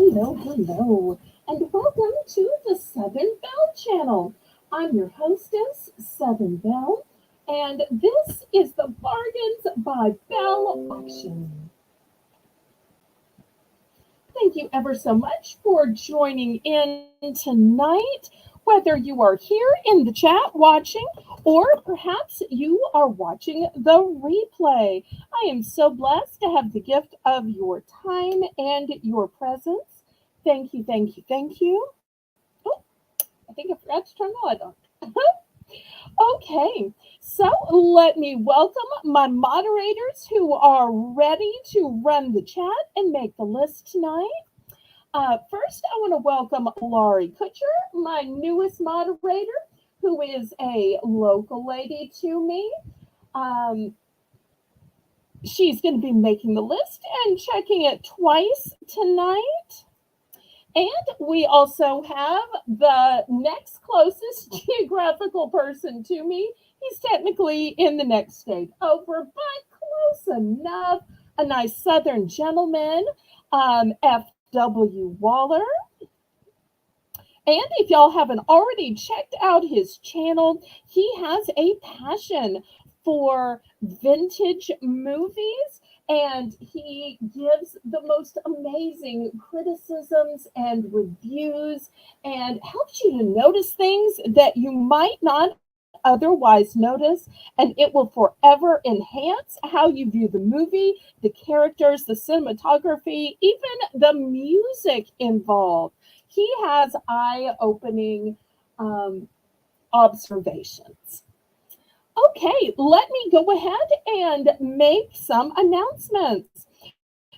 Hello, and welcome to the Southern Belle channel. I'm your hostess, Southern Belle, and this is the Bargains by Belle auction. Thank you ever so much for joining in tonight. Whether you are here in the chat watching, or perhaps you are watching the replay, I am so blessed to have the gift of your time and your presence. Thank you, thank you, thank you. Oh, I think I forgot to turn the light on. Okay, so let me welcome my moderators who are ready to run the chat and make the list tonight. First, I want to welcome Laurie Kutcher, my newest moderator, who is a local lady to me. She's going to be making the list and checking it twice tonight. And we also have the next closest geographical person to me. He's technically in the next state over, but close enough. A nice Southern gentleman, F.W. Waller. And if y'all haven't already checked out his channel, he has a passion for vintage movies, and he gives the most amazing criticisms and reviews and helps you to notice things that you might not otherwise notice, and it will forever enhance how you view the movie, the characters, the cinematography, even the music involved. He has eye-opening observations. Okay, let me go ahead and make some announcements.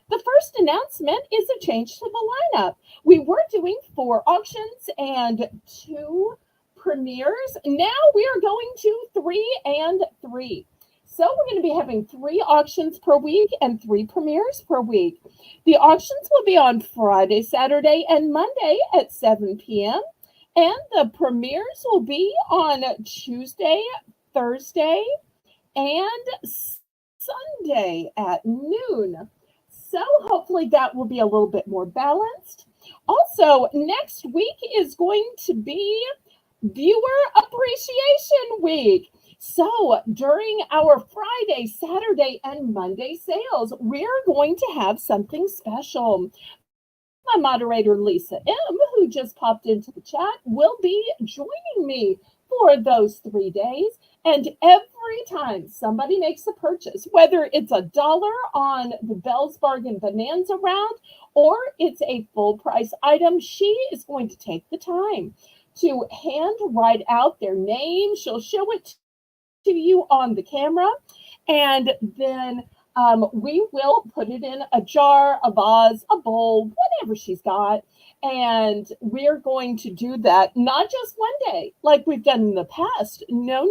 The first announcement is a change to the lineup. We were doing 4 auctions and 2 premieres. Now we are going to 3 and 3. So we're going to be having 3 auctions per week and 3 premieres per week. The auctions will be on Friday, Saturday, and Monday at 7 p.m. And the premieres will be on Tuesday, Thursday, and Sunday at noon. So hopefully that will be a little bit more balanced. Also, next week is going to be Viewer Appreciation Week. So during our Friday, Saturday, and Monday sales, we're going to have something special. My moderator, Lisa M., who just popped into the chat, will be joining me for those 3 days. And every time somebody makes a purchase, whether it's $1 on the Belle's Bargain Bonanza round or it's a full price item, she is going to take the time to hand write out their name. She'll show it to you on the camera, and then we will put it in a jar, a vase, a bowl, whatever she's got. And we're going to do that not just one day like we've done in the past. No.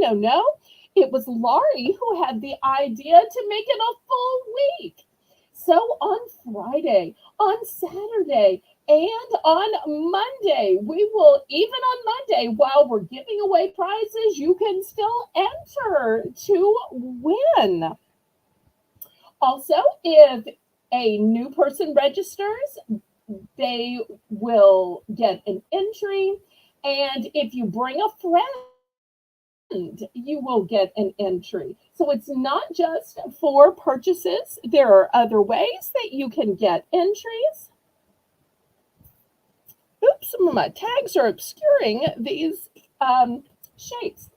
It was Laurie who had the idea to make it a full week. So on Friday, on Saturday, and on Monday, we will, even on Monday, while we're giving away prizes, you can still enter to win. Also, if a new person registers, they will get an entry. And if you bring a friend, you will get an entry. So it's not just for purchases. There are other ways that you can get entries. Oops, some of my tags are obscuring these shapes.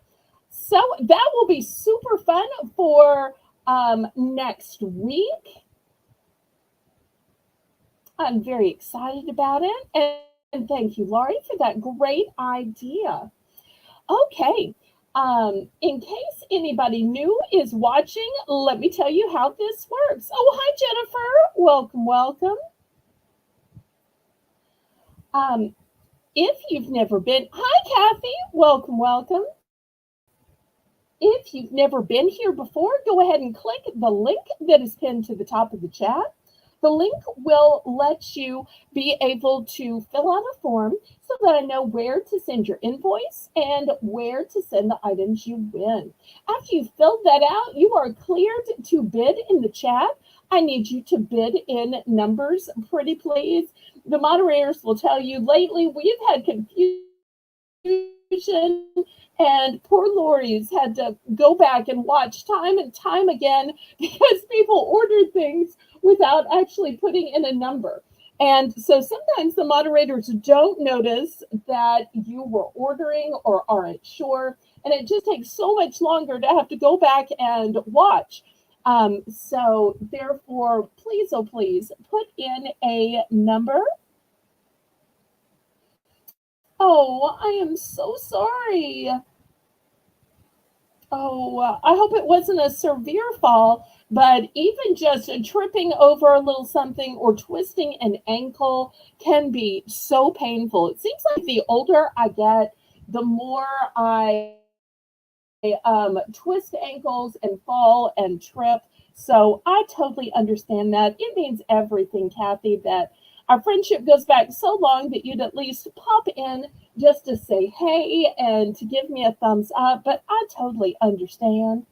So that will be super fun for next week. I'm very excited about it. And thank you, Laurie, for that great idea. Okay. In case anybody new is watching, let me tell you how this works. Oh, hi, Jennifer. Welcome. If you've never been, hi, Kathy. Welcome. If you've never been here before, go ahead and click the link that is pinned to the top of the chat. The link will let you be able to fill out a form so that I know where to send your invoice and where to send the items you win. After you've filled that out, you are cleared to bid in the chat. I need you to bid in numbers, pretty please. The moderators will tell you lately we've had confusion, and poor Lori's had to go back and watch time and time again because people ordered things without actually putting in a number. And so sometimes the moderators don't notice that you were ordering or aren't sure. And it just takes so much longer to have to go back and watch. So therefore, please, oh please, put in a number. Oh, I am so sorry. Oh, I hope it wasn't a severe fall, but even just tripping over a little something or twisting an ankle can be so painful. It seems like the older I get, the more I twist ankles and fall and trip. So I totally understand that. It means everything, Kathy, that our friendship goes back so long that you'd at least pop in just to say hey and to give me a thumbs up. But I totally understand.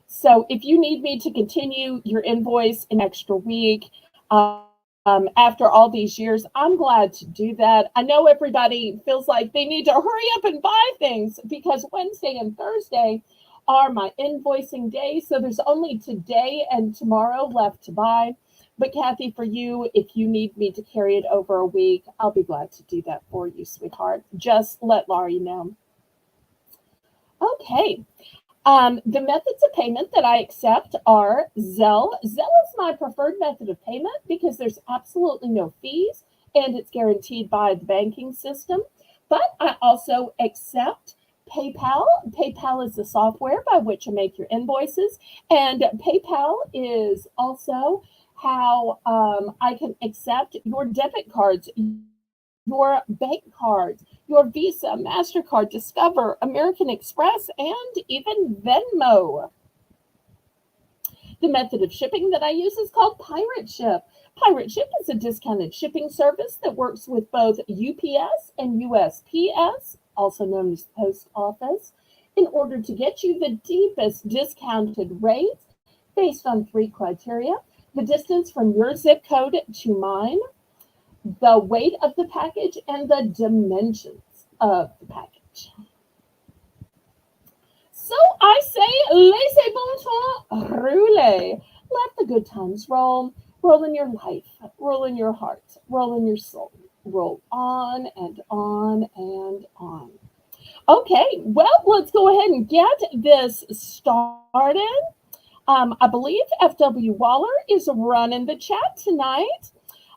So if you need me to continue your invoice an extra week, after all these years, I'm glad to do that. I know everybody feels like they need to hurry up and buy things because Wednesday and Thursday are my invoicing days. So there's only today and tomorrow left to buy. But Kathy, for you, if you need me to carry it over a week, I'll be glad to do that for you, sweetheart. Just let Laurie know. Okay. The methods of payment that I accept are Zelle. Zelle is my preferred method of payment because there's absolutely no fees and it's guaranteed by the banking system. But I also accept PayPal. PayPal is the software by which I make your invoices, and PayPal is also how I can accept your debit cards, your bank cards, your Visa, MasterCard, Discover, American Express, and even Venmo. The method of shipping that I use is called Pirate Ship. Pirate Ship is a discounted shipping service that works with both UPS and USPS, also known as the Post Office, in order to get you the deepest discounted rates based on 3 criteria: the distance from your zip code to mine, the weight of the package, and the dimensions of the package. So I say, laissez bon temps rouler. Let the good times roll. Roll in your life, roll in your heart, roll in your soul. Roll on and on and on. Okay, well, let's go ahead and get this started. I believe FW Waller is running the chat tonight,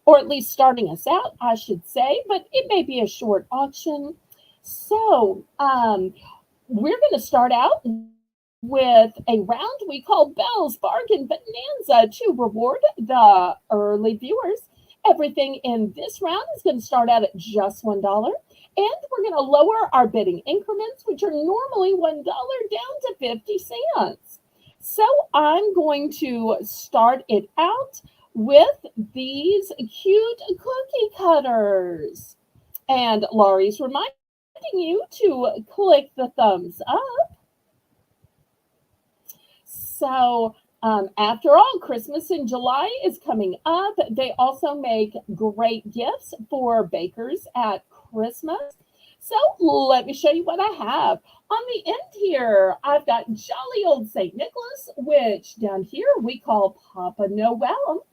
or at least starting us out, I should say, but it may be a short auction. So we're going to start out with a round we call Belle's Bargain Bonanza to reward the early viewers. Everything in this round is going to start out at just $1, and we're going to lower our bidding increments, which are normally $1 down to 50 cents. So I'm going to start it out with these cute cookie cutters. And Laurie's reminding you to click the thumbs up. So after all, Christmas in July is coming up. They also make great gifts for bakers at Christmas. So let me show you what I have. On the end here, I've got jolly old St. Nicholas, which down here we call Papa Noel.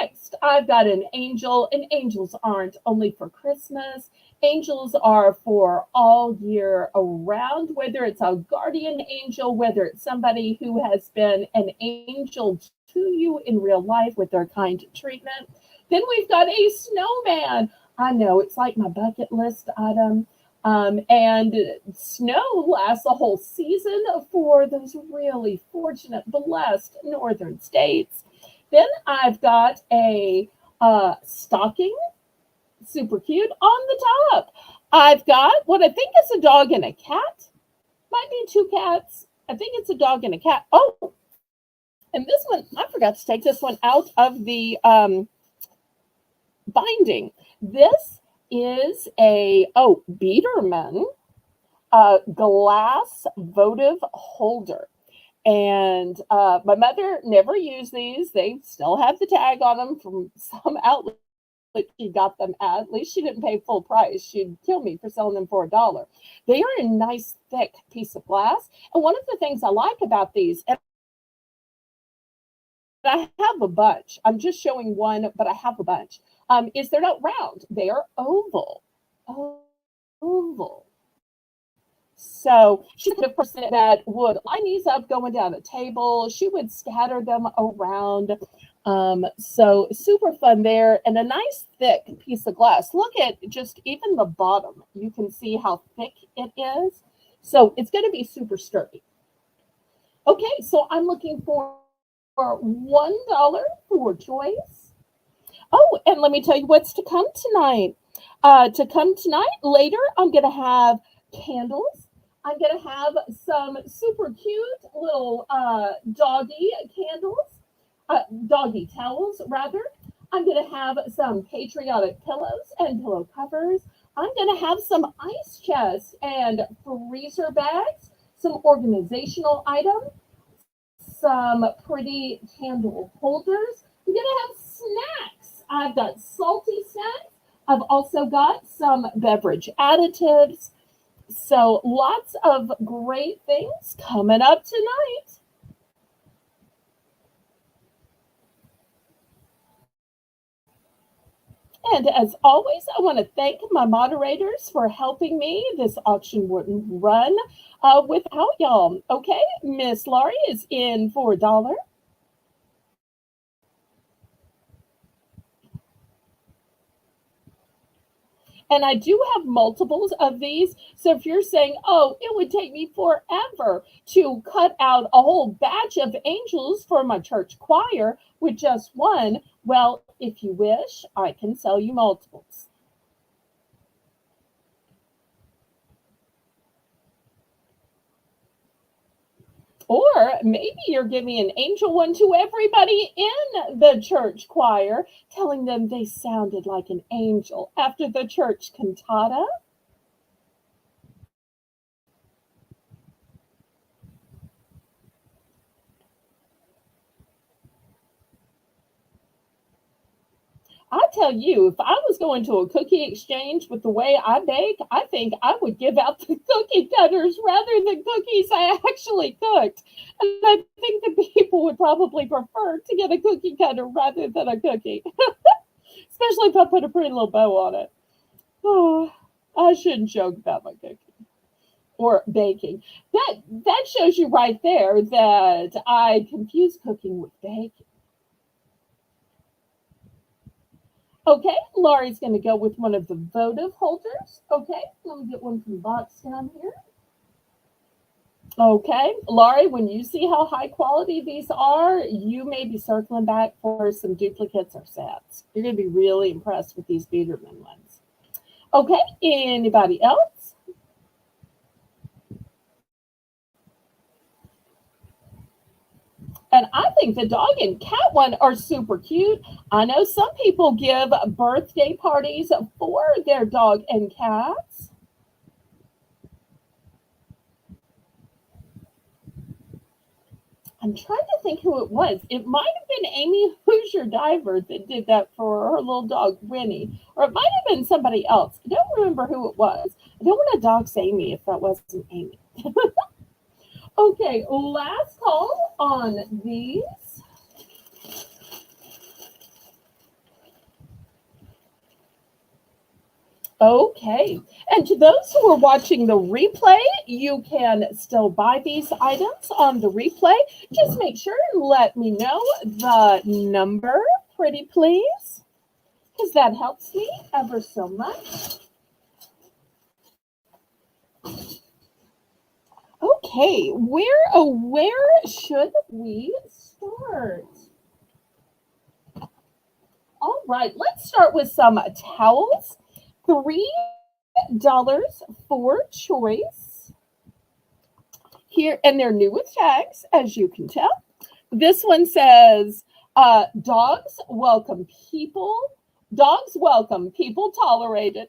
Next, I've got an angel, and angels aren't only for Christmas. Angels are for all year around, whether it's a guardian angel, whether it's somebody who has been an angel to you in real life with their kind treatment. Then we've got a snowman. I know, it's like my bucket list item. And snow lasts a whole season for those really fortunate, blessed northern states. Then I've got a stocking, super cute, on the top. I've got what I think is a dog and a cat. Might be 2 cats. I think it's a dog and a cat. Oh, And this one, I forgot to take this one out of the binding. This is a, oh, Biederman glass votive holder. And my mother never used these. They still have the tag on them from some outlet she got them at. At least she didn't pay full price. She'd kill me for selling them for $1. They are a nice, thick piece of glass. And one of the things I like about these, and I have a bunch, I'm just showing one, but I have a bunch, is they're not round. They are oval. Oval. So she's the person that would line these up going down a table. She would scatter them around. So super fun there, and a nice thick piece of glass. Look at just even the bottom. You can see how thick it is. So it's going to be super sturdy. Okay, so I'm looking for $1 for choice. Oh, and let me tell you what's to come tonight. Later, I'm going to have candles. I'm going to have some super cute little doggy candles, doggy towels, rather. I'm going to have some patriotic pillows and pillow covers. I'm going to have some ice chests and freezer bags, some organizational items, some pretty candle holders. I'm going to have snacks. I've got salty snacks. I've also got some beverage additives. So lots of great things coming up tonight. And as always, I want to thank my moderators for helping me. This auction wouldn't run without y'all. Okay, Miss Laurie is in for $1. And I do have multiples of these. So if you're saying, oh, it would take me forever to cut out a whole batch of angels for my church choir with just one, well, if you wish, I can sell you multiples. Or maybe you're giving an angel one to everybody in the church choir, telling them they sounded like an angel after the church cantata. I tell you, if I was going to a cookie exchange with the way I bake, I think I would give out the cookie cutters rather than cookies I actually cooked. And I think the people would probably prefer to get a cookie cutter rather than a cookie, especially if I put a pretty little bow on it. Oh, I shouldn't joke about my cooking or baking. That shows you right there that I confuse cooking with baking. Okay, Laurie's going to go with one of the votive holders. Okay, let me get one from the box down here. Okay, Laurie, when you see how high quality these are, you may be circling back for some duplicates or sets. You're going to be really impressed with these Biederman ones. Okay, anybody else? And I think the dog and cat one are super cute. I know some people give birthday parties for their dog and cats. I'm trying to think who it was. It might have been Amy Hoosier Diver that did that for her little dog, Winnie. Or it might have been somebody else. I don't remember who it was. I don't want to dox Amy if that wasn't Amy. Okay, last call on these. Okay, and to those who are watching the replay, you can still buy these items on the replay. Just make sure and let me know the number, pretty please, because that helps me ever so much. Okay, where should we start? All right, let's start with some towels. $3 for choice. Here, and they're new with tags, as you can tell. This one says, dogs welcome people. Dogs welcome people tolerated.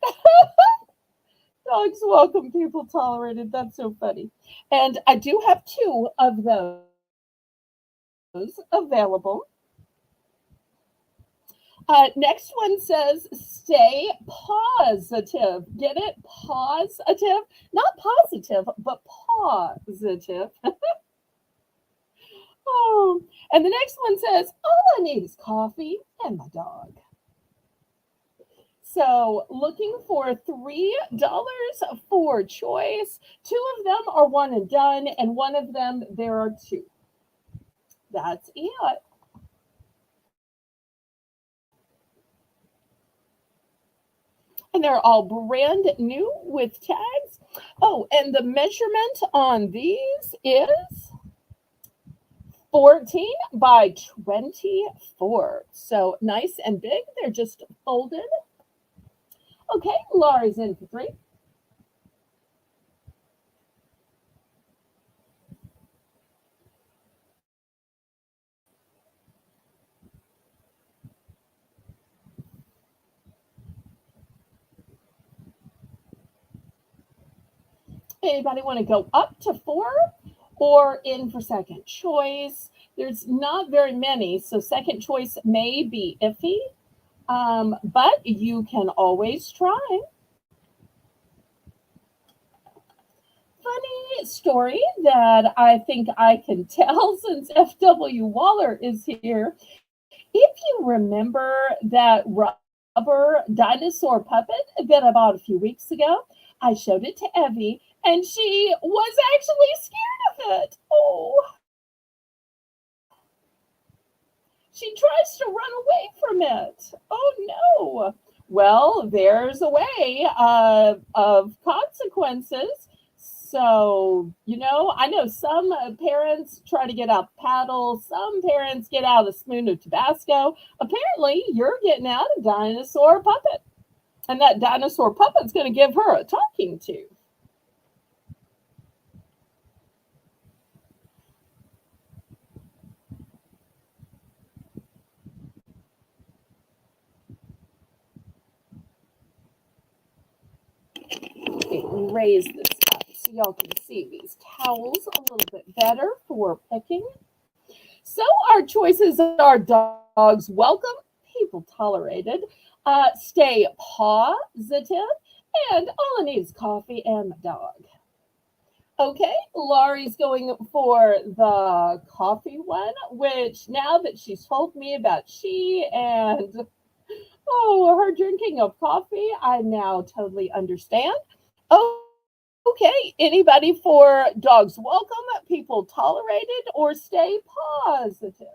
Dogs welcome people tolerated. That's so funny. And I do have two of those available. Next one says, stay positive. Get it? Positive. Not positive, but positive. Oh, and the next one says, all I need is coffee and my dog. So, looking for $3 for choice. Two of them are one and done, and one of them there are two. That's it. And they're all brand new with tags. Oh, and the measurement on these is 14 by 24. So nice and big. They're just folded. Okay, Laurie's in for three. Anybody want to go up to four or in for second choice? There's not very many, so second choice may be iffy, but you can always try. Funny story that I think I can tell since F.W. Waller is here. If you remember that rubber dinosaur puppet that I bought a few weeks ago, I showed it to Evie and she was actually scared of it. Oh, she tries to run away from it. Oh no. Well, there's a way of consequences. So, I know some parents try to get out the paddle, some parents get out a spoon of Tabasco. Apparently, you're getting out a dinosaur puppet, and that dinosaur puppet's going to give her a talking to. Okay, let me raise this up so y'all can see these towels a little bit better for picking. So our choices are dogs welcome, people tolerated, stay positive, and all I need is coffee and my dog. Okay, Laurie's going for the coffee one, which now that she's told me about she and her drinking of coffee, I now totally understand. Oh, okay, anybody for dogs welcome, people tolerated, or stay positive?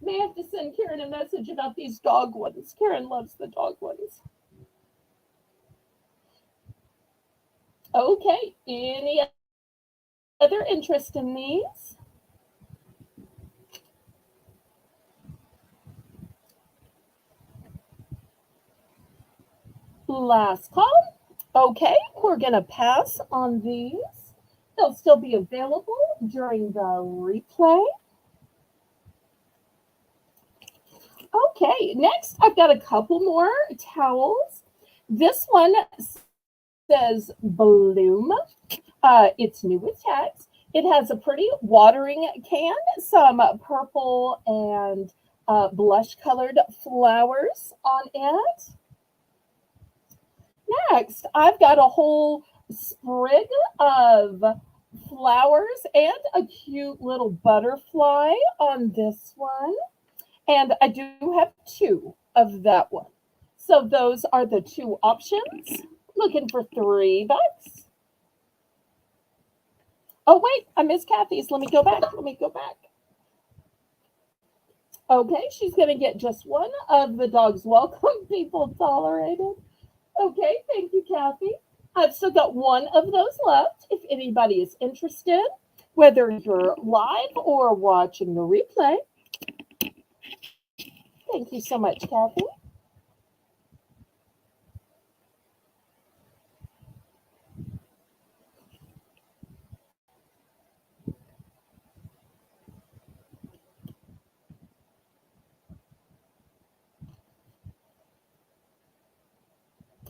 May have to send Karen a message about these dog ones. Karen loves the dog ones. Okay, any other interest in these? Last call. Okay, we're going to pass on these. They'll still be available during the replay. Okay, next I've got a couple more towels. This one says Bloom. It's new with text. It has a pretty watering can, some purple and blush colored flowers on it. Next, I've got a whole sprig of flowers and a cute little butterfly on this one. And I do have two of that one. So those are the two options. Looking for $3. Oh, wait, I missed Kathy's. Let me go back. Let me go back. Okay, she's going to get just one of the dogs welcome, people tolerated. Okay, thank you, Kathy. I've still got one of those left if anybody is interested, whether you're live or watching the replay. Thank you so much, Kathy.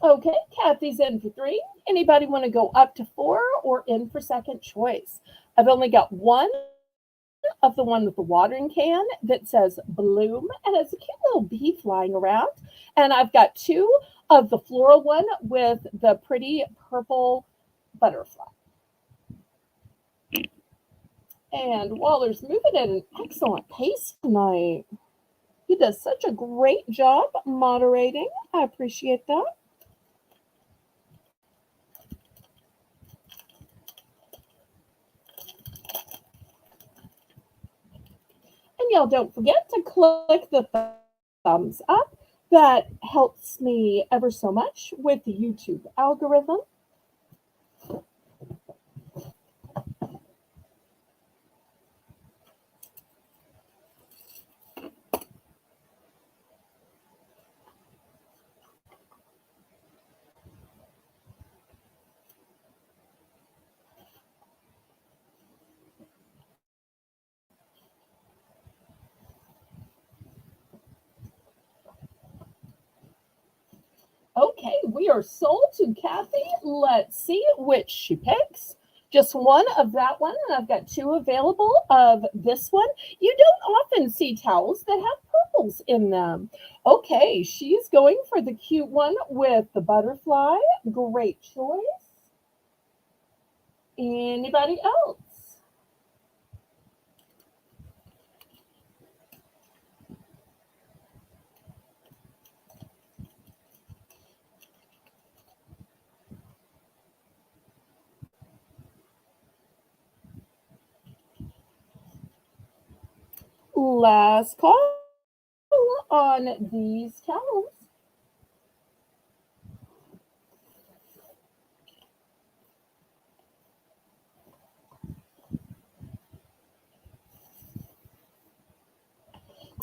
Okay, Kathy's in for three. Anybody want to go up to four or in for second choice? I've only got one of the one with the watering can that says bloom and it's a cute little bee flying around. And I've got two of the floral one with the pretty purple butterfly. And Waller's moving at an excellent pace tonight. He does such a great job moderating. I appreciate that. And y'all don't forget to click the thumbs up. That helps me ever so much with the YouTube algorithm. Okay, we are sold to Kathy. Let's see which she picks. Just one of that one, and I've got two available of this one. You don't often see towels that have purples in them. Okay, she's going for the cute one with the butterfly. Great choice. Anybody else? Last call on these towels.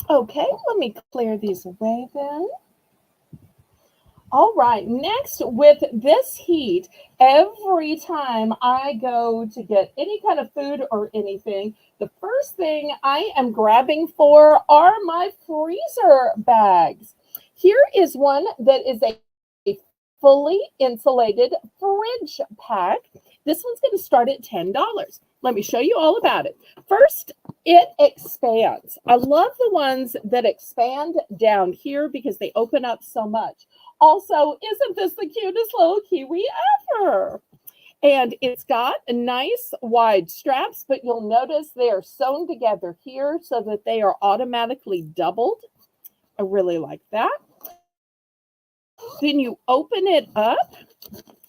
Okay, let me clear these away then. All right, next with this heat, every time I go to get any kind of food or anything, the first thing I am grabbing for are my freezer bags. Here is one that is a fully insulated fridge pack. This one's going to start at $10. Let me show you all about it. First, it expands. I love the ones that expand down here because they open up so much. Also, isn't this the cutest little kiwi ever? And it's got a nice wide straps, but you'll notice they are sewn together here so that they are automatically doubled. I really like that. Then you open it up,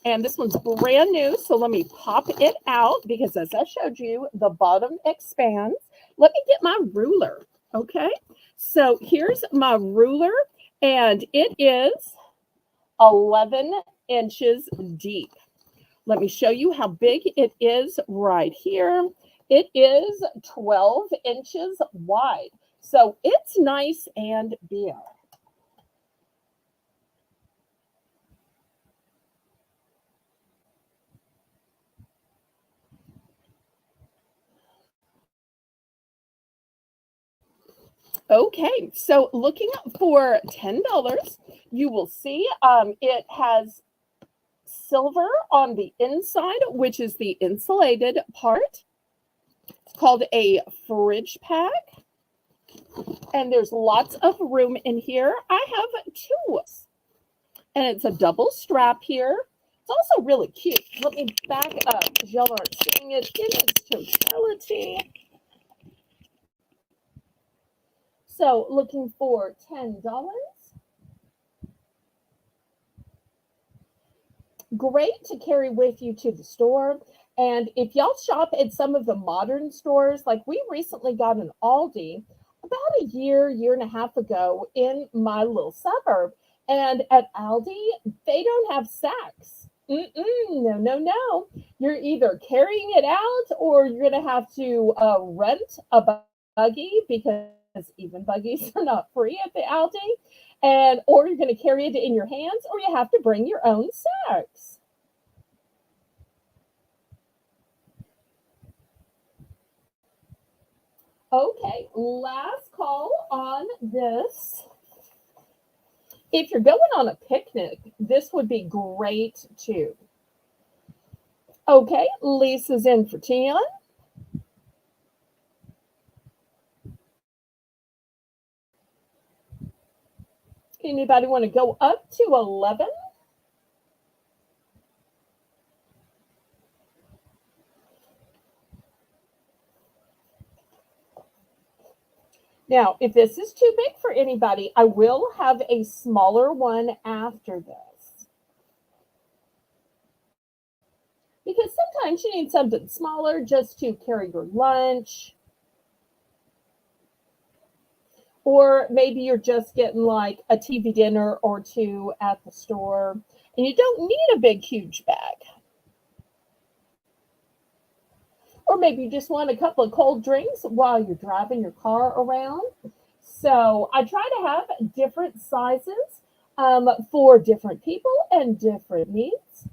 and this one's brand new. So let me pop it out because, as I showed you, the bottom expands. Let me get my ruler. Okay. So here's my ruler, and it is 11 inches deep. Let me show you how big it is right here. It is 12 inches wide. So it's nice and big. Okay, so looking for $10, you will see it has silver on the inside, which is the insulated part. It's called a fridge pack, and there's lots of room in here. I have two, and it's a double strap here. It's also really cute. Let me back up because y'all aren't seeing it in its totality. So, looking for $10. Great to carry with you to the store. And if y'all shop at some of the modern stores, like we recently got an Aldi about a year and a half ago in my little suburb. And at Aldi, they don't have sacks. No, no, no. You're either carrying it out or you're going to have to rent a buggy because even buggies are not free at the Aldi. And or you're going to carry it in your hands or you have to bring your own sacks. Okay, last call on this. If you're going on a picnic, this would be great too. Okay, Lisa's in for 10. Anybody want to go up to 11? Now, if this is too big for anybody, I will have a smaller one after this. Because sometimes you need something smaller just to carry your lunch. Or maybe you're just getting like a TV dinner or two at the store, and you don't need a big, huge bag. Or maybe you just want a couple of cold drinks while you're driving your car around. So I try to have different sizes for different people and different needs.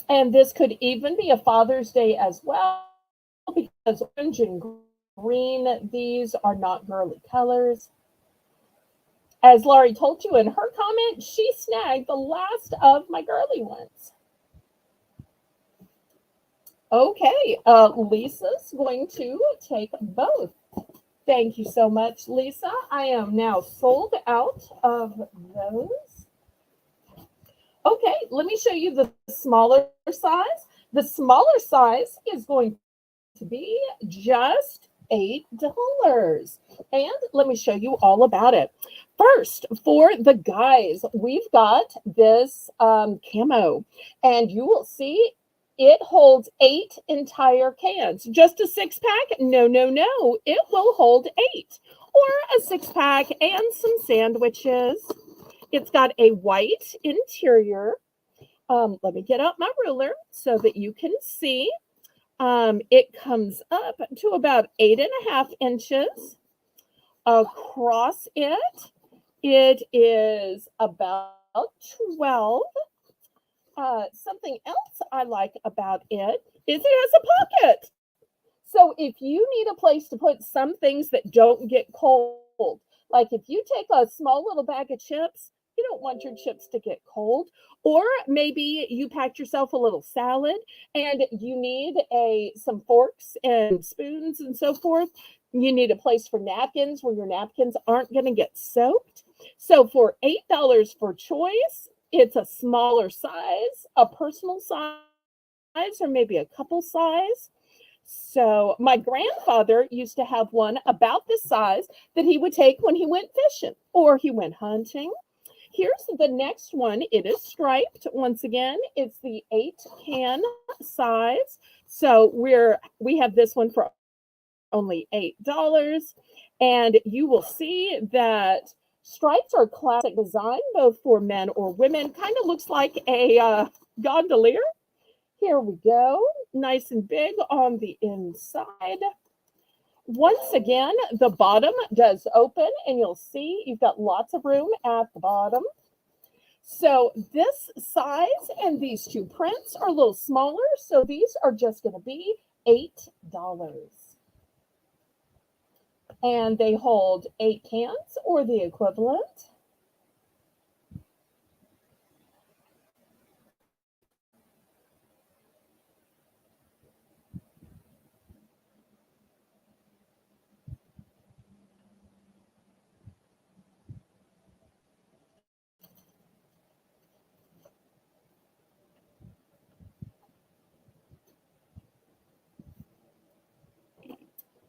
And this could even be a Father's Day as well, because orange and green, these are not girly colors. As Laurie told you in her comment, she snagged the last of my girly ones. Okay, Lisa's going to take both. Thank you so much, Lisa. I am now sold out of those. Okay, let me show you the smaller size. The smaller size is going to be just $8. And let me show you all about it. First, for the guys, we've got this camo, and you will see it holds 8 entire cans. Just a 6-pack? No, no, no. It will hold 8. Or a 6-pack and some sandwiches. It's got a white interior. Let me get out my ruler so that you can see. It comes up to about 8.5 inches across it. It is about 12. Something else I like about it is it has a pocket. So if you need a place to put some things that don't get cold, like if you take a small little bag of chips, you don't want your chips to get cold. Or maybe you packed yourself a little salad and you need some forks and spoons and so forth. You need a place for napkins where your napkins aren't going to get soaked. So for $8 for choice, it's a smaller size, a personal size, or maybe a couple size. So my grandfather used to have one about this size that he would take when he went fishing or he went hunting. Here's the next one. It is striped. Once again, it's the 8-can size. So we have this one for only $8. And you will see that stripes are a classic design, both for men or women. Kind of looks like a gondolier. Here we go. Nice and big on the inside. Once again, the bottom does open, and you'll see you've got lots of room at the bottom. So this size and these two prints are a little smaller, so these are just going to be $8. And they hold 8 cans or the equivalent.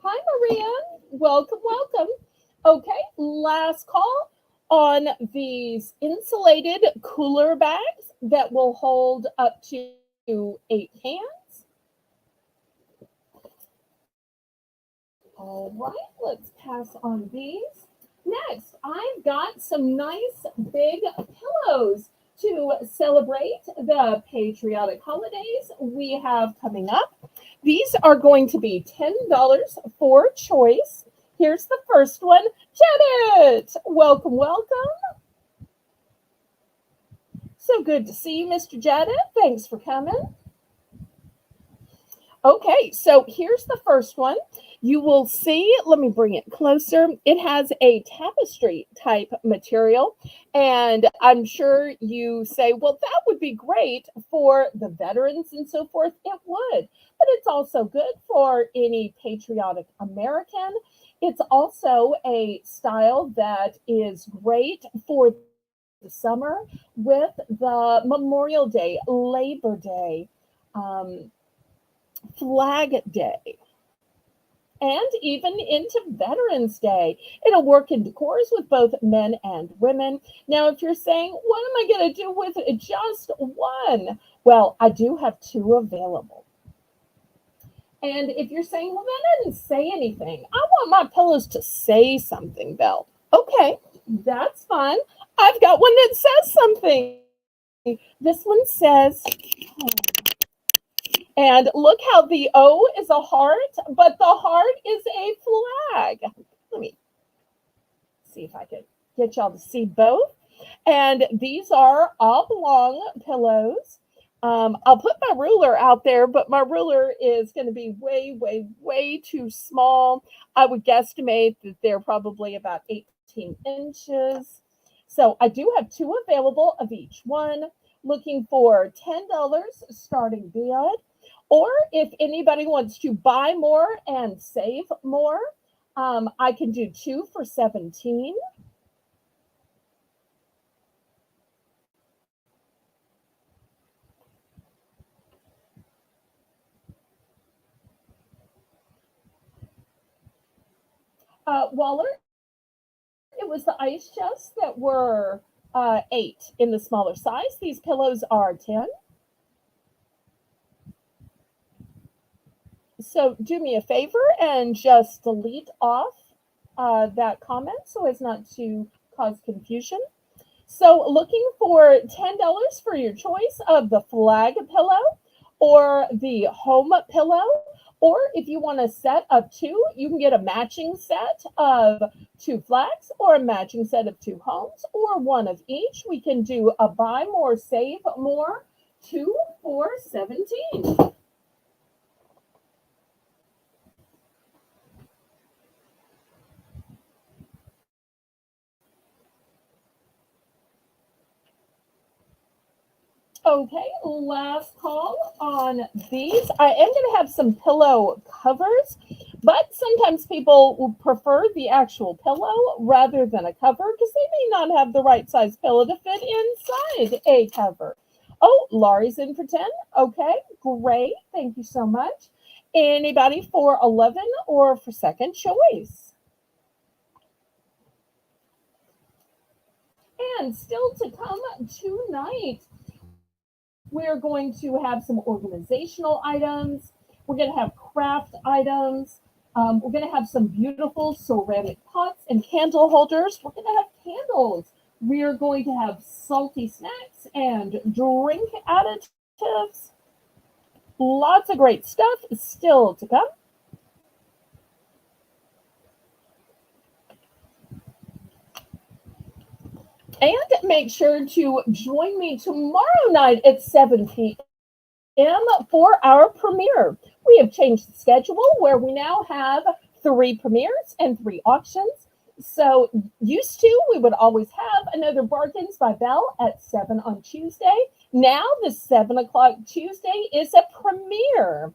Hi, Maria. Welcome, welcome. Okay, last call on these insulated cooler bags that will hold up to 8 cans. All right, let's pass on these. Next, I've got some nice big pillows to celebrate the patriotic holidays we have coming up. These are going to be $10 for choice. Here's the first one. Janet, welcome, welcome. So good to see you, Mr. Janet. Thanks for coming. Okay, so here's the first one. You will see, let me bring it closer. It has a tapestry type material. And I'm sure you say, well, that would be great for the veterans and so forth. It would, but it's also good for any patriotic American. It's also a style that is great for the summer with the Memorial Day, Labor Day. Flag Day, and even into Veterans Day. It'll work in decors with both men and women. Now, if you're saying, what am I going to do with just one? Well, I do have two available. And if you're saying, well, that doesn't say anything, I want my pillows to say something, Belle. Okay, that's fine. I've got one that says something. This one says, and look how the O is a heart, but the heart is a flag. Let me see if I can get y'all to see both. And these are oblong pillows. I'll put my ruler out there, but my ruler is going to be way, way, way too small. I would guesstimate that they're probably about 18 inches. So I do have two available of each one, looking for $10 starting bid. Or if anybody wants to buy more and save more, I can do two for 17. Waller, it was the ice chests that were eight in the smaller size. These pillows are 10. So do me a favor and just delete off that comment so as not to cause confusion. So looking for $10 for your choice of the flag pillow or the home pillow. Or if you want a set of two, you can get a matching set of two flags or a matching set of two homes or one of each. We can do a buy more, save more, two for 17. Okay, last call on these. I am going to have some pillow covers, but sometimes people will prefer the actual pillow rather than a cover because they may not have the right size pillow to fit inside a cover. Oh, Laurie's in for 10. Okay, great. Thank you so much. Anybody for 11 or for second choice? And still to come tonight, we're going to have some organizational items. We're going to have craft items. We're going to have some beautiful ceramic pots and candle holders. We're going to have candles. We're going to have salty snacks and drink additives. Lots of great stuff still to come. And make sure to join me tomorrow night at 7 p.m. for our premiere. We have changed the schedule where we now have three premieres and three auctions. So, used to, we would always have another Bargains by Belle at 7 on Tuesday. Now, the 7 o'clock Tuesday is a premiere.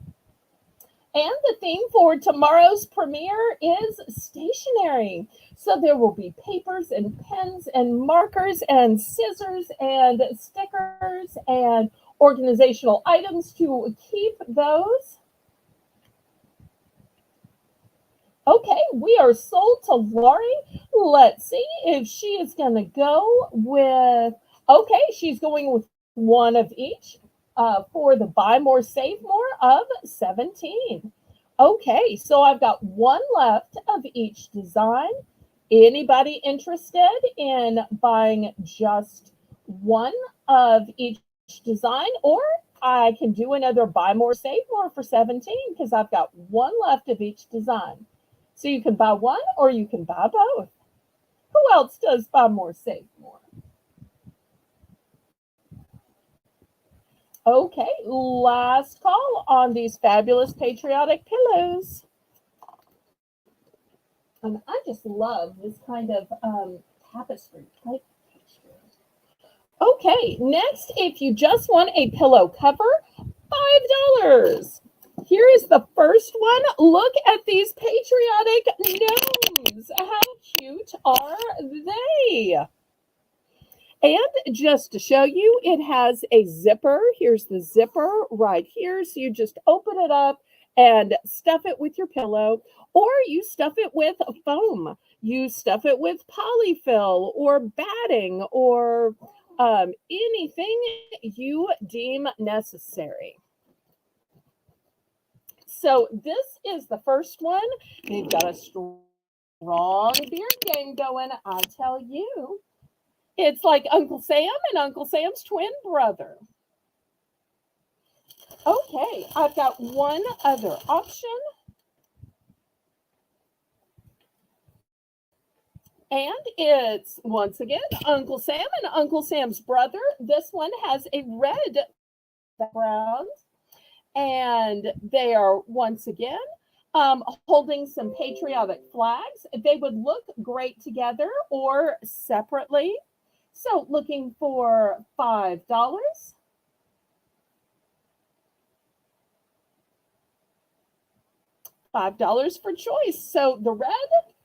And the theme for tomorrow's premiere is stationery. So there will be papers and pens and markers and scissors and stickers and organizational items to keep those. Okay, we are sold to Lori. Let's see if she is going to go with, okay, she's going with one of each for the buy more, save more of 17. Okay, so I've got one left of each design. Anybody interested in buying just one of each design? Or I can do another buy more, save more for 17 because I've got one left of each design. So you can buy one or you can buy both. Who else does buy more, save more? Okay, last call on these fabulous patriotic pillows. I just love this kind of tapestry type texture. Okay, next, if you just want a pillow cover, $5. Here is the first one. Look at these patriotic gnomes. How cute are they? And just to show you, it has a zipper. Here's the zipper right here. So you just open it up and stuff it with your pillow, or you stuff it with foam. You stuff it with polyfill or batting or anything you deem necessary. So this is the first one. They've got a strong beard game going, I tell you. It's like Uncle Sam and Uncle Sam's twin brother. Okay, I've got one other option. And it's, once again, Uncle Sam and Uncle Sam's brother. This one has a red background. And they are, once again, holding some patriotic flags. They would look great together or separately. So looking for $5. $5 for choice. So the red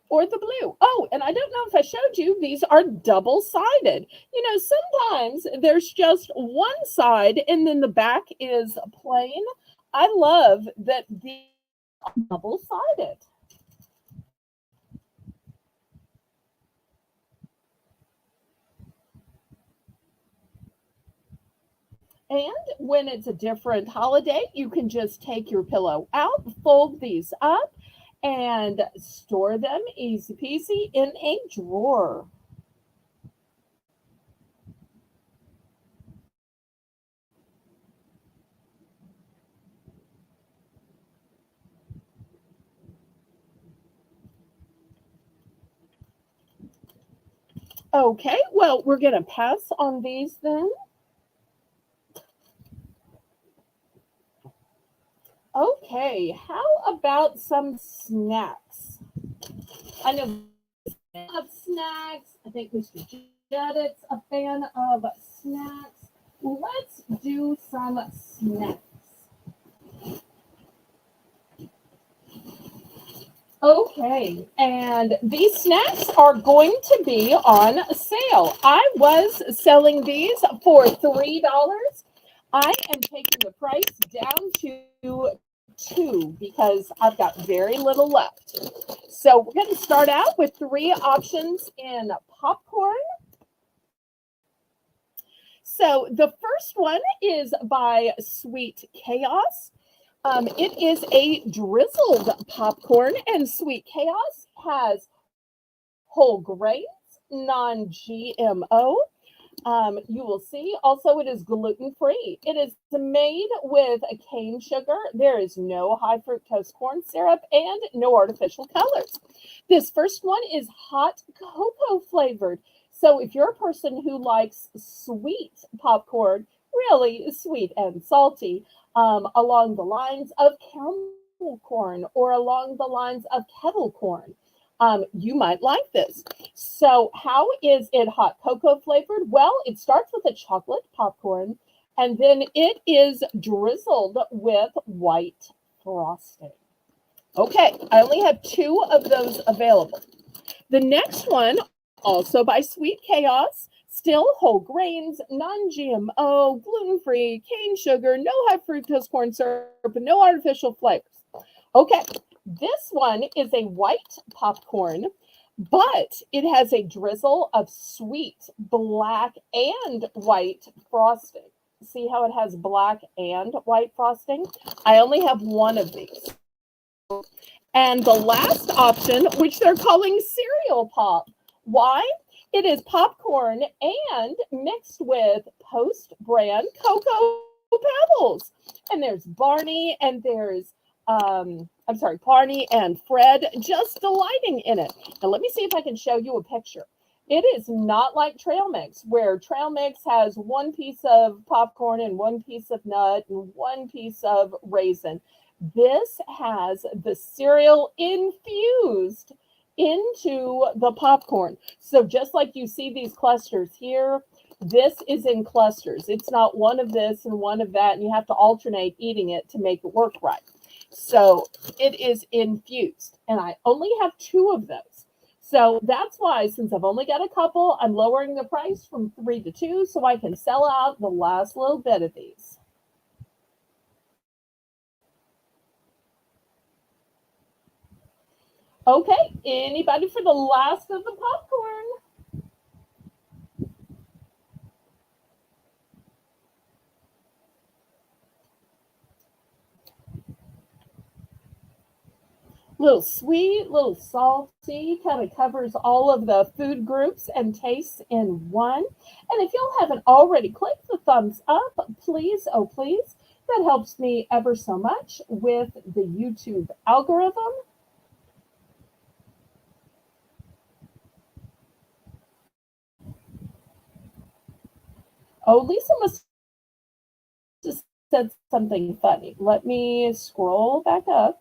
or the blue. Oh, and I don't know if I showed you, these are double-sided. You know, sometimes there's just one side and then the back is plain. I love that these are double-sided. And when it's a different holiday, you can just take your pillow out, fold these up, and store them easy peasy in a drawer. Okay, well, we're going to pass on these then. Okay, how about some snacks? I know of snacks. I think Mr. Jettit's a fan of snacks. Let's do some snacks. Okay, and these snacks are going to be on sale. I was selling these for $3. I am taking the price down to 2 because I've got very little left. So we're going to start out with 3 options in popcorn. So the first one is by Sweet Chaos. It is a drizzled popcorn, and Sweet Chaos has whole grains, non-GMO. You will see also it is gluten-free. It is made with cane sugar. There is no high fructose corn syrup and no artificial colors. This first one is hot cocoa flavored. So if you're a person who likes sweet popcorn, really sweet and salty, along the lines of caramel corn or along the lines of kettle corn, you might like this. So how is it hot cocoa flavored? Well, it starts with a chocolate popcorn and then it is drizzled with white frosting. Okay, I only have 2 of those available. The next one, also by Sweet Chaos, still whole grains, non-GMO, gluten-free, cane sugar, no high fructose corn syrup, and no artificial flavors. Okay, this one is a white popcorn, but it has a drizzle of sweet black and white frosting. See how it has black and white frosting? I only have 1 of these. And the last option, which they're calling cereal pop. Why? It is popcorn and mixed with Post brand Cocoa Pebbles. And there's Barney and there's Barney and Fred just delighting in it. Now let me see if I can show you a picture. It is not like trail mix, where trail mix has one piece of popcorn and one piece of nut and one piece of raisin. This has the cereal infused into the popcorn. So just like you see these clusters here, this is in clusters. It's not one of this and one of that, and you have to alternate eating it to make it work right. So it is infused, and I only have two of those. So that's why, since I've only got a couple, I'm lowering the price from three to two so I can sell out the last little bit of these. Okay, anybody for the last of the popcorn? Little sweet, little salty, kind of covers all of the food groups and tastes in one. And if y'all haven't already clicked the thumbs up, please, oh please, that helps me ever so much with the YouTube algorithm. Oh, Lisa must have said something funny. Let me scroll back up.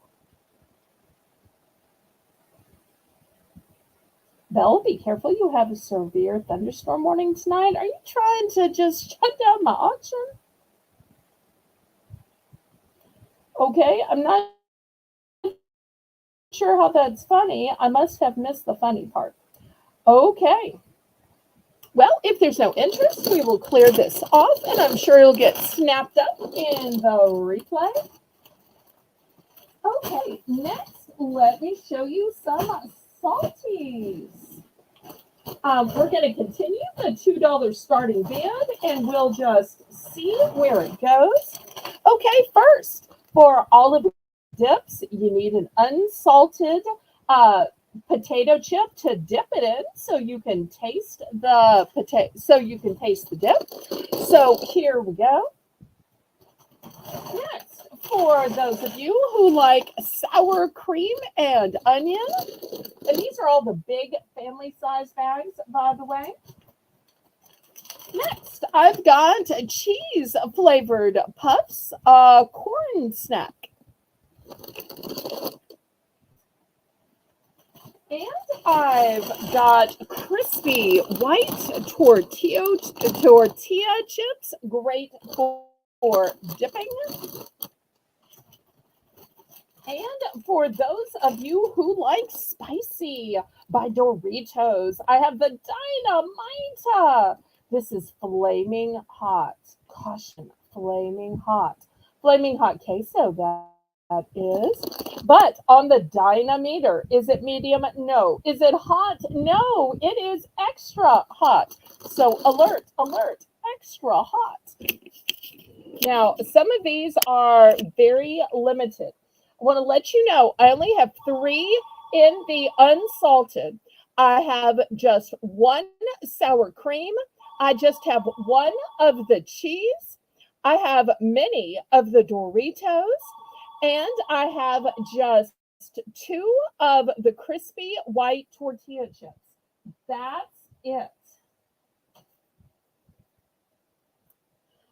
Belle, be careful. You have a severe thunderstorm warning tonight. Are you trying to just shut down my auction? Okay, I'm not sure how that's funny. I must have missed the funny part. Okay. Well, if there's no interest, we will clear this off, and I'm sure it'll get snapped up in the replay. Okay, next, let me show you some salties. We're going to continue the $2 starting bid, and we'll just see where it goes. Okay, first, for all of the dips, you need an unsalted potato chip to dip it in, so you can taste the potato. So you can taste the dip. So here we go. Next, for those of you who like sour cream and onion, and these are all the big family size bags, by the way. Next, I've got cheese flavored puffs, corn snack. And I've got crispy white tortilla chips, great for dipping. And for those of you who like spicy by Doritos, I have the Dynamite. This is flaming hot. Caution, flaming hot. Flaming hot queso, that is. But on the dynameter, is it medium? No. Is it hot? No. It is extra hot. So alert, alert, extra hot. Now, some of these are very limited. I want to let you know I only have three in the unsalted. I have just one sour cream. I just have one of the cheese. I have many of the Doritos. And I have just two of the crispy white tortilla chips. That's it.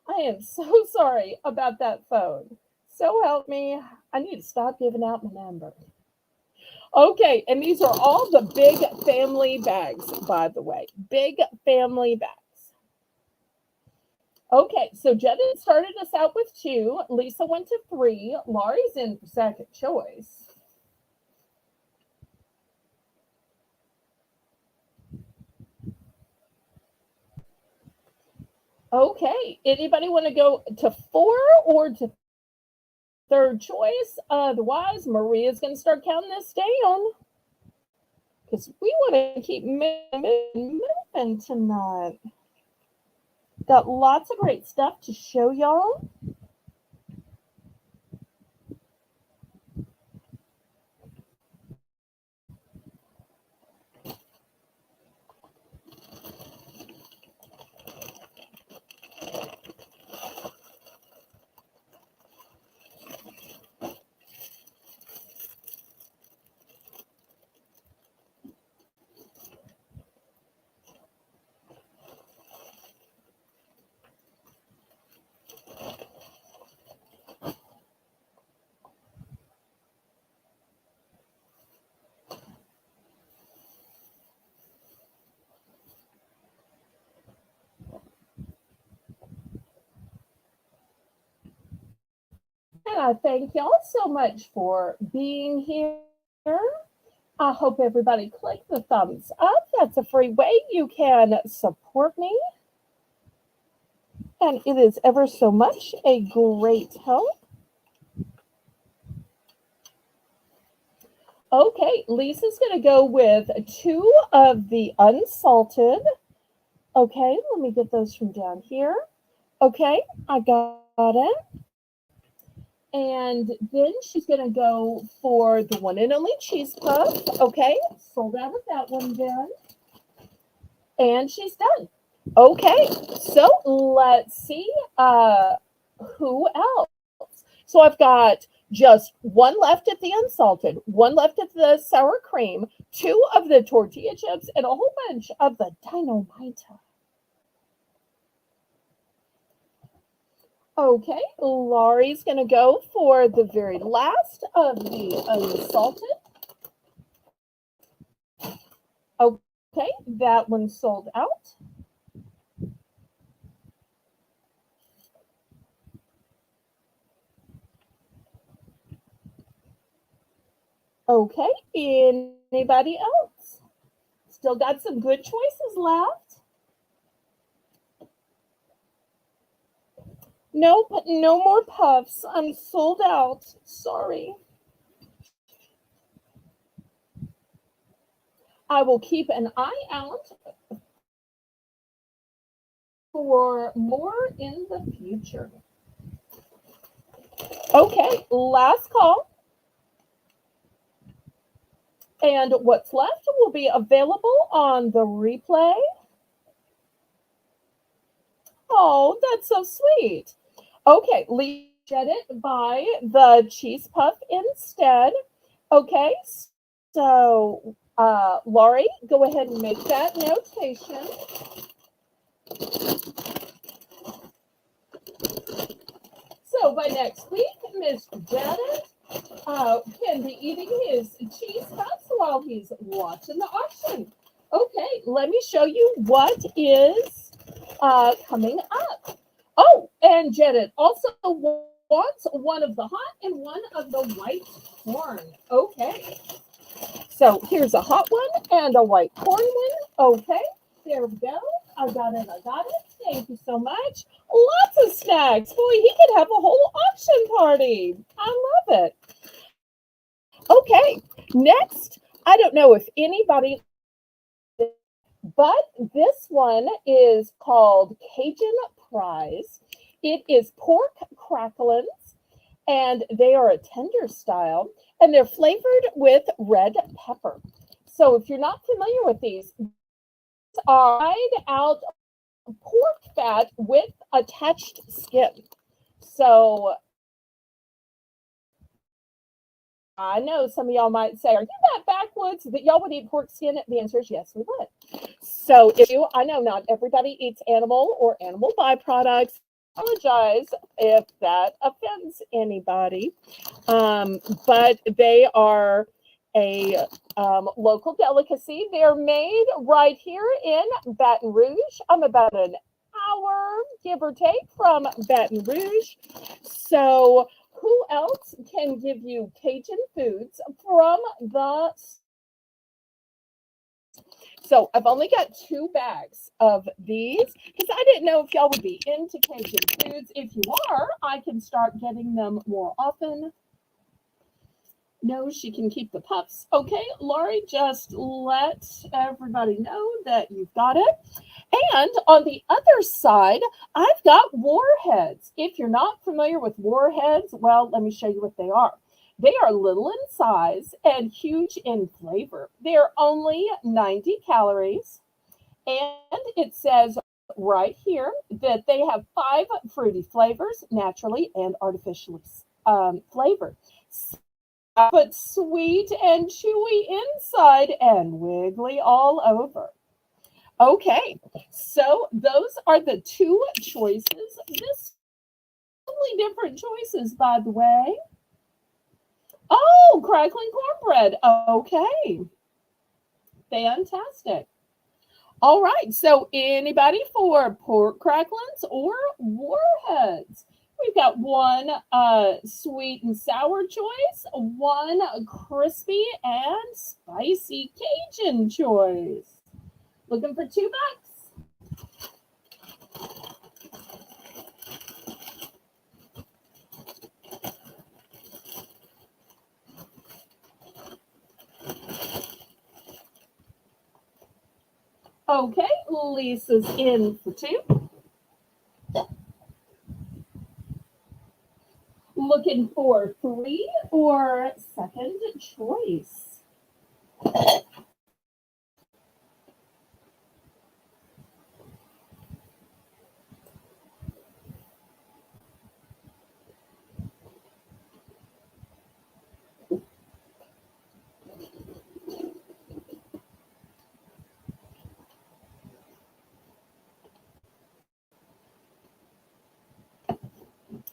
I am so sorry about that phone. So help me. I need to stop giving out my number. Okay, and these are all the big family bags, by the way. Big family bags. Okay, so Jenna started us out with two. Lisa went to three. Laurie's in for second choice. Okay, anybody want to go to four or to third choice? Otherwise, Maria's going to start counting this down because we want to keep moving tonight. Got lots of great stuff to show y'all. And I thank y'all so much for being here. I hope everybody click the thumbs up. That's a free way you can support me. And it is ever so much a great help. Okay, Lisa's going to go with two of the unsalted. Okay, let me get those from down here. Okay, I got it. And then she's going to go for the one and only cheese puff. Okay, sold out of that one then. And she's done. Okay, so let's see who else. So I've got just one left at the unsalted, one left at the sour cream, two of the tortilla chips, and a whole bunch of the dynamite. Okay, Laurie's going to go for the very last of the unsalted. Okay, that one sold out. Okay, anybody else? Still got some good choices left. Nope, no more puffs. I'm sold out. Sorry. I will keep an eye out for more in the future. Okay, last call. And what's left will be available on the replay. Oh, that's so sweet. Okay, Lee did it by the cheese puff instead. Okay, so Laurie, go ahead and make that notation. So by next week, Mr. Janet can be eating his cheese puffs while he's watching the auction. Okay, let me show you what is coming up. Oh, and Janet also wants one of the hot and one of the white corn. Okay. So here's a hot one and a white corn one. Okay, there we go. I got it. Thank you so much. Lots of snacks. Boy, he could have a whole auction party. I love it. Okay, next, I don't know if anybody, but this one is called Cajun Prize. It is pork cracklings, and they are a tender style, and they're flavored with red pepper. So if you're not familiar with these are fried out pork fat with attached skin. So I know some of y'all might say, are you that backwoods that y'all would eat pork skin? The answer is yes, we would. So if you, I know not everybody eats animal or animal byproducts. I apologize if that offends anybody. But they are a local delicacy. They're made right here in Baton Rouge. I'm about an hour, give or take, from Baton Rouge. So who else can give you Cajun foods from the... So I've only got 2 bags of these because I didn't know if y'all would be into Cajun foods. If you are, I can start getting them more often. No, she can keep the puffs. Okay, Laurie, just let everybody know that you've got it. And on the other side, I've got warheads. If you're not familiar with warheads, well, let me show you what they are. They are little in size and huge in flavor. They're only 90 calories. And it says right here that they have 5 fruity flavors, naturally and artificially flavored. But sweet and chewy inside and wiggly all over. Okay, so those are the 2 choices. This totally different choices, by the way. Oh, crackling cornbread. Okay, fantastic. All right, so anybody for pork cracklings or warheads? We've got one sweet and sour choice, one crispy and spicy Cajun choice. Looking for $2? Okay, Lisa's in for 2. Looking for 3 or second choice.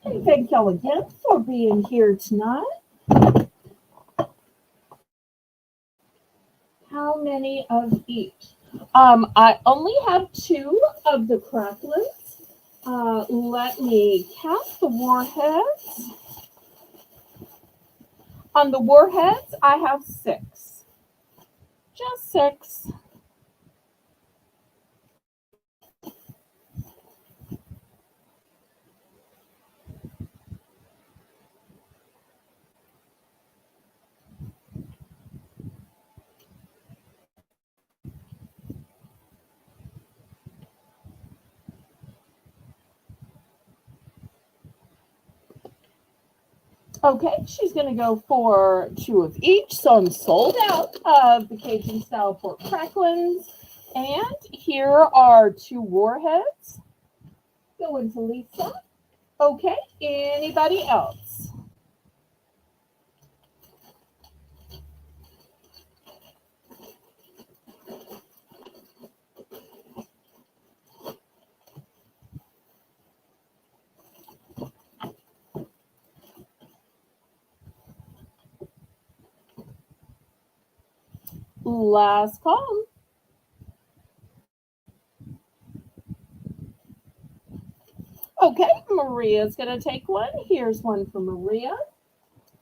And thank y'all again for being here tonight. How many of each? I only have 2 of the cracklets. Let me count the warheads. On the warheads, I have 6. Just 6. Okay, she's going to go for 2 of each. So I'm sold out of the Cajun style pork cracklings. And here are 2 warheads. Going to Lisa. Okay, anybody else? Last call. Okay, Maria's going to take one. Here's one for Maria.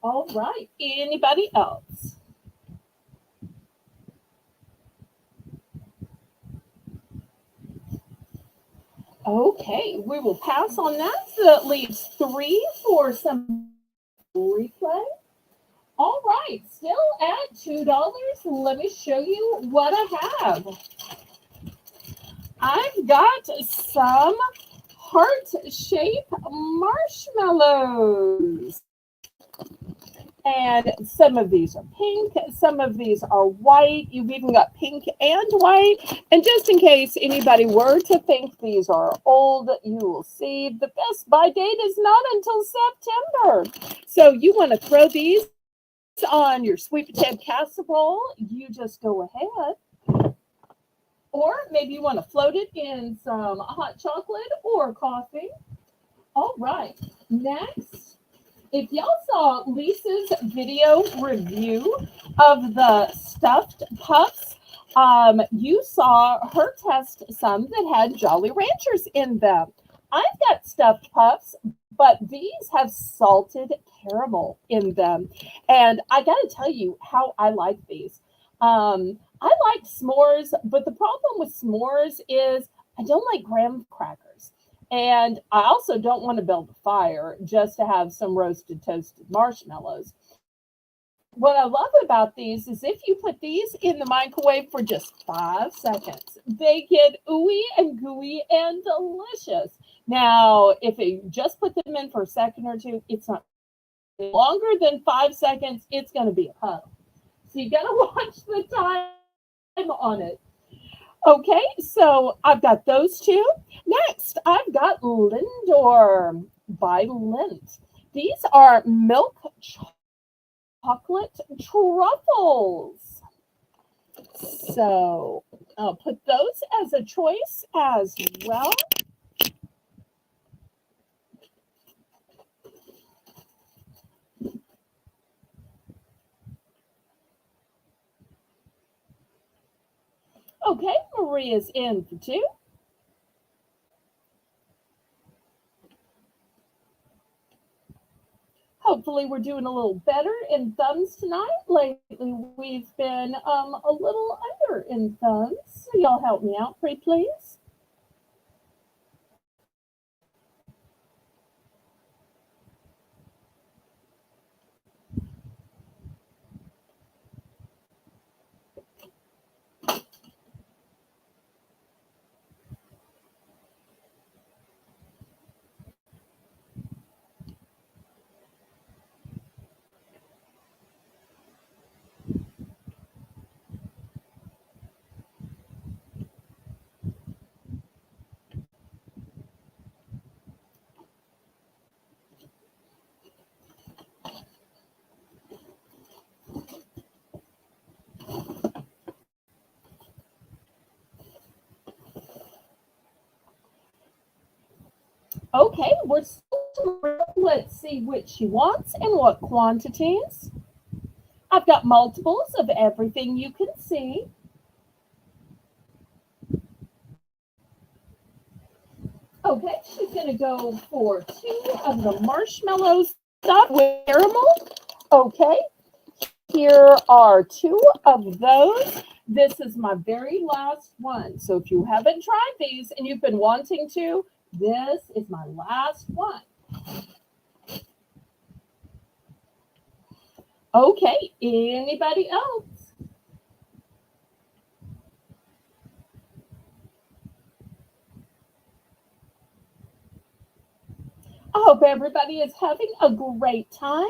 All right, anybody else? Okay, we will pass on that. So that leaves 3 for some replay. All right, still at $2. Let me show you what I have. I've got some heart-shaped marshmallows. And some of these are pink, some of these are white. You've even got pink and white. And just in case anybody were to think these are old, you will see the best by date is not until September. So you want to throw these on your sweet potato casserole, you just go ahead. Or maybe you want to float it in some hot chocolate or coffee. All right, next. If y'all saw Lisa's video review of the stuffed puffs, you saw her test some that had Jolly Ranchers in them. I've got stuffed puffs, but these have salted caramel in them. And I got to tell you how I like these. I like s'mores, but the problem with s'mores is I don't like graham crackers. And I also don't want to build a fire just to have some roasted toasted marshmallows. What I love about these is if you put these in the microwave for just 5 seconds, they get ooey and gooey and delicious. Now, if you just put them in for a second or 2, it's not longer than 5 seconds, it's going to be a puddle. So you got to watch the time on it. Okay, so I've got those 2. Next, I've got Lindor by Lindt. These are milk chocolate truffles. So I'll put those as a choice as well. Okay, Maria's in for 2. Hopefully, we're doing a little better in thumbs tonight. Lately, we've been a little under in thumbs. So y'all help me out, pretty please. Okay, let's see which she wants and what quantities. I've got multiples of everything you can see. Okay, she's going to go for 2 of the marshmallow stuff with caramel. Okay, here are 2 of those. This is my very last one. So if you haven't tried these and you've been wanting to, this is my last one. Okay, anybody else? I hope everybody is having a great time.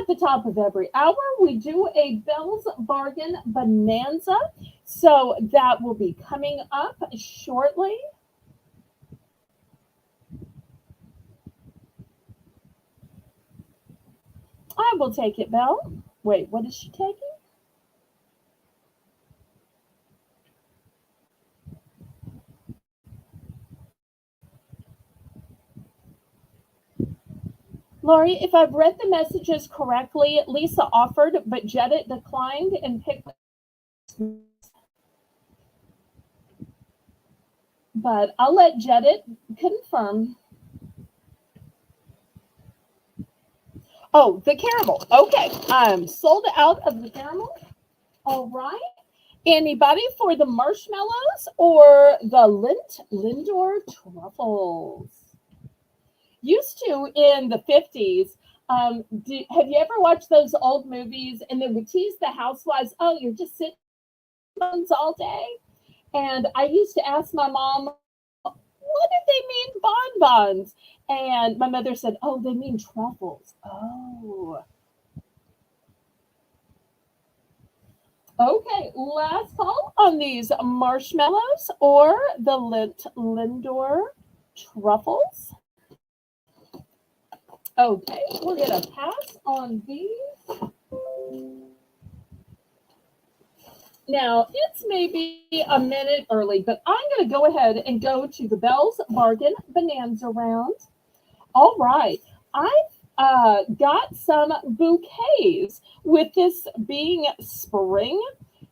At the top of every hour, we do a Belle's Bargain Bonanza. So that will be coming up shortly. I will take it, Belle. Wait, what is she taking? Lori, if I've read the messages correctly, Lisa offered, but Jedit declined and picked. But I'll let Jedit confirm. Oh, the caramel. Okay, I'm sold out of the caramel. All right. Anybody for the marshmallows or the Lindor truffles? Used to in the 50s. Have you ever watched those old movies and they would tease the housewives, oh, you're just sitting all day? And I used to ask my mom, what did they mean bonbons? And my mother said, oh, they mean truffles. Oh. Okay, last call on these marshmallows or the Lindor truffles. Okay, we're going to pass on these. Now, it's maybe a minute early, but I'm going to go ahead and go to the Belle's Bargain Bonanza round. All right, I've got some bouquets. With this being spring,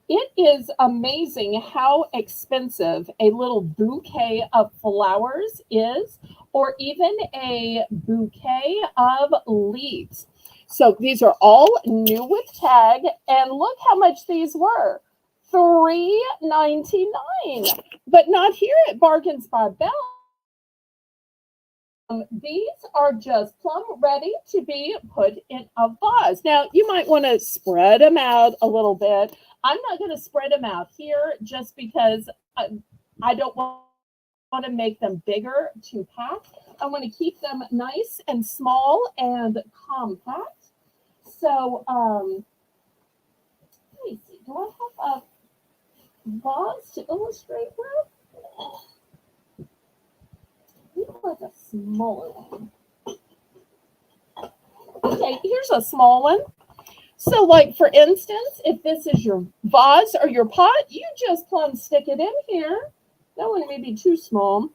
it is amazing how expensive a little bouquet of flowers is, or even a bouquet of leaves. So these are all new with tag, and look how much these were. $3.99, but not here at Bargains by Belle. These are just plumb ready to be put in a vase. Now, you might want to spread them out a little bit. I'm not going to spread them out here just because I don't want to make them bigger to pack. I want to keep them nice and small and compact. So, let me see. Do I have a vase to illustrate with? Like a smaller one. Okay, here's a small one. So, like for instance, if this is your vase or your pot, you just plumb stick it in here. That one may be too small.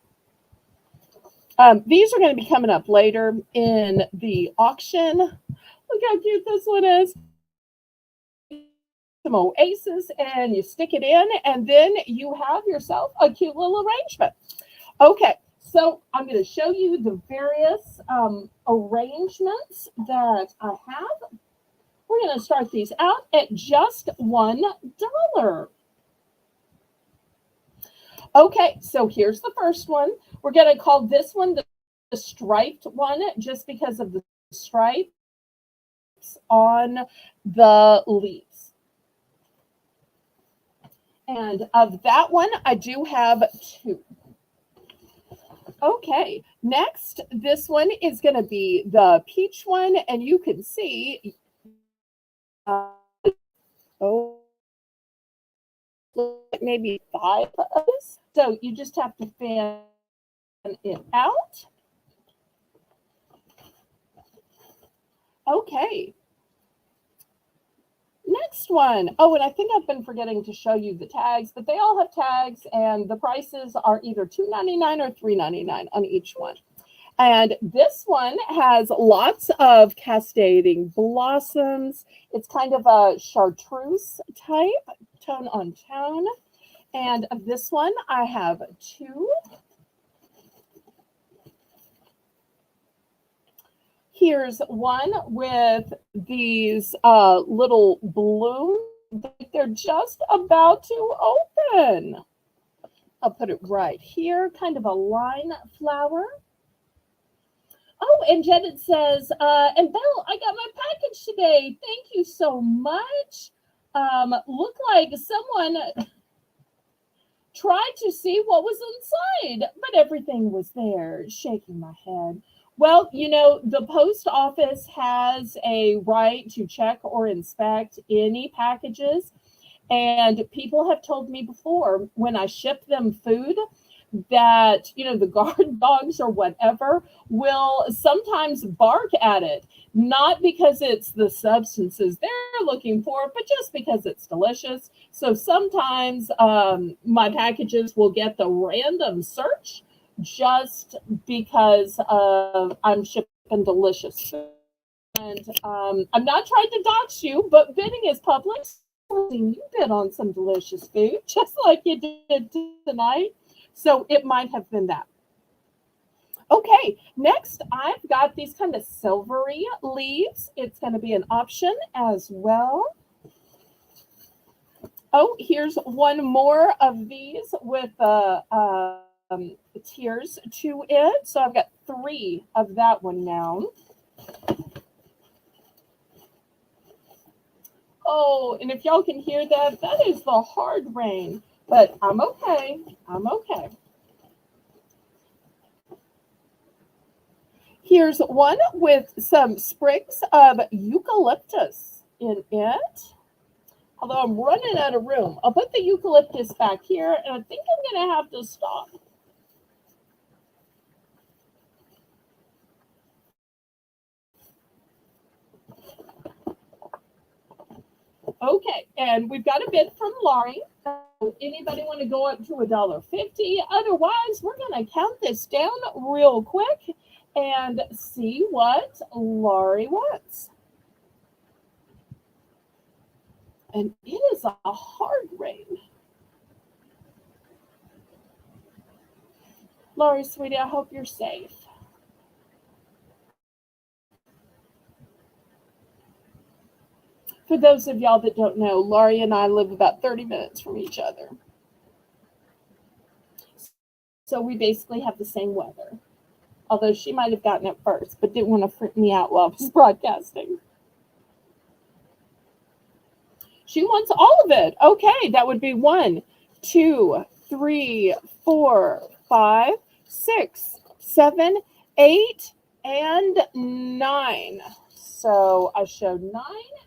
These are going to be coming up later in the auction. Look how cute this one is. Some oasis, and you stick it in, and then you have yourself a cute little arrangement. Okay, So I'm going to show you the various arrangements that I have. We're going to start these out at just $1. Okay, so here's the first one. We're going to call this one the striped one just because of the stripes on the leaves. And of that one, I do have 2. Okay, next, this one is going to be the peach one, and you can see, oh, maybe 5 of this. So you just have to fan it out. Okay. Next one. Oh, and I think I've been forgetting to show you the tags, but they all have tags, and the prices are either $2.99 or $3.99 on each one. And this one has lots of cascading blossoms. It's kind of a chartreuse type, tone on tone. And of this one, I have 2. Here's one with these little blooms. They're just about to open. I'll put it right here, kind of a line flower. Oh, and Janet says, and Belle, I got my package today. Thank you so much. Looked like someone tried to see what was inside, but everything was there. Shaking my head. Well, you know, the post office has a right to check or inspect any packages. And people have told me before when I ship them food that, you know, the guard dogs or whatever will sometimes bark at it, not because it's the substances they're looking for, but just because it's delicious. So sometimes my packages will get the random search just because I'm shipping delicious food. And I'm not trying to dox you, but bidding is public. You bid on some delicious food, just like you did tonight. So it might have been that. Okay, next I've got these kind of silvery leaves. It's going to be an option as well. Oh, here's one more of these with tiers to it. So I've got 3 of that one now. Oh, and if y'all can hear that, that is the hard rain. But I'm okay. I'm okay. Here's one with some sprigs of eucalyptus in it. Although I'm running out of room. I'll put the eucalyptus back here, and I think I'm going to have to stop. Okay, and we've got a bid from Laurie. Anybody want to go up to $1.50? Otherwise, we're going to count this down real quick and see what Laurie wants. And it is a hard rain. Laurie, sweetie, I hope you're safe. For those of y'all that don't know, Laurie and I live about 30 minutes from each other. So we basically have the same weather. Although she might have gotten it first, but didn't want to freak me out while I was broadcasting. She wants all of it. Okay, that would be 1, 2, 3, 4, 5, 6, 7, 8, and 9. So I showed 9,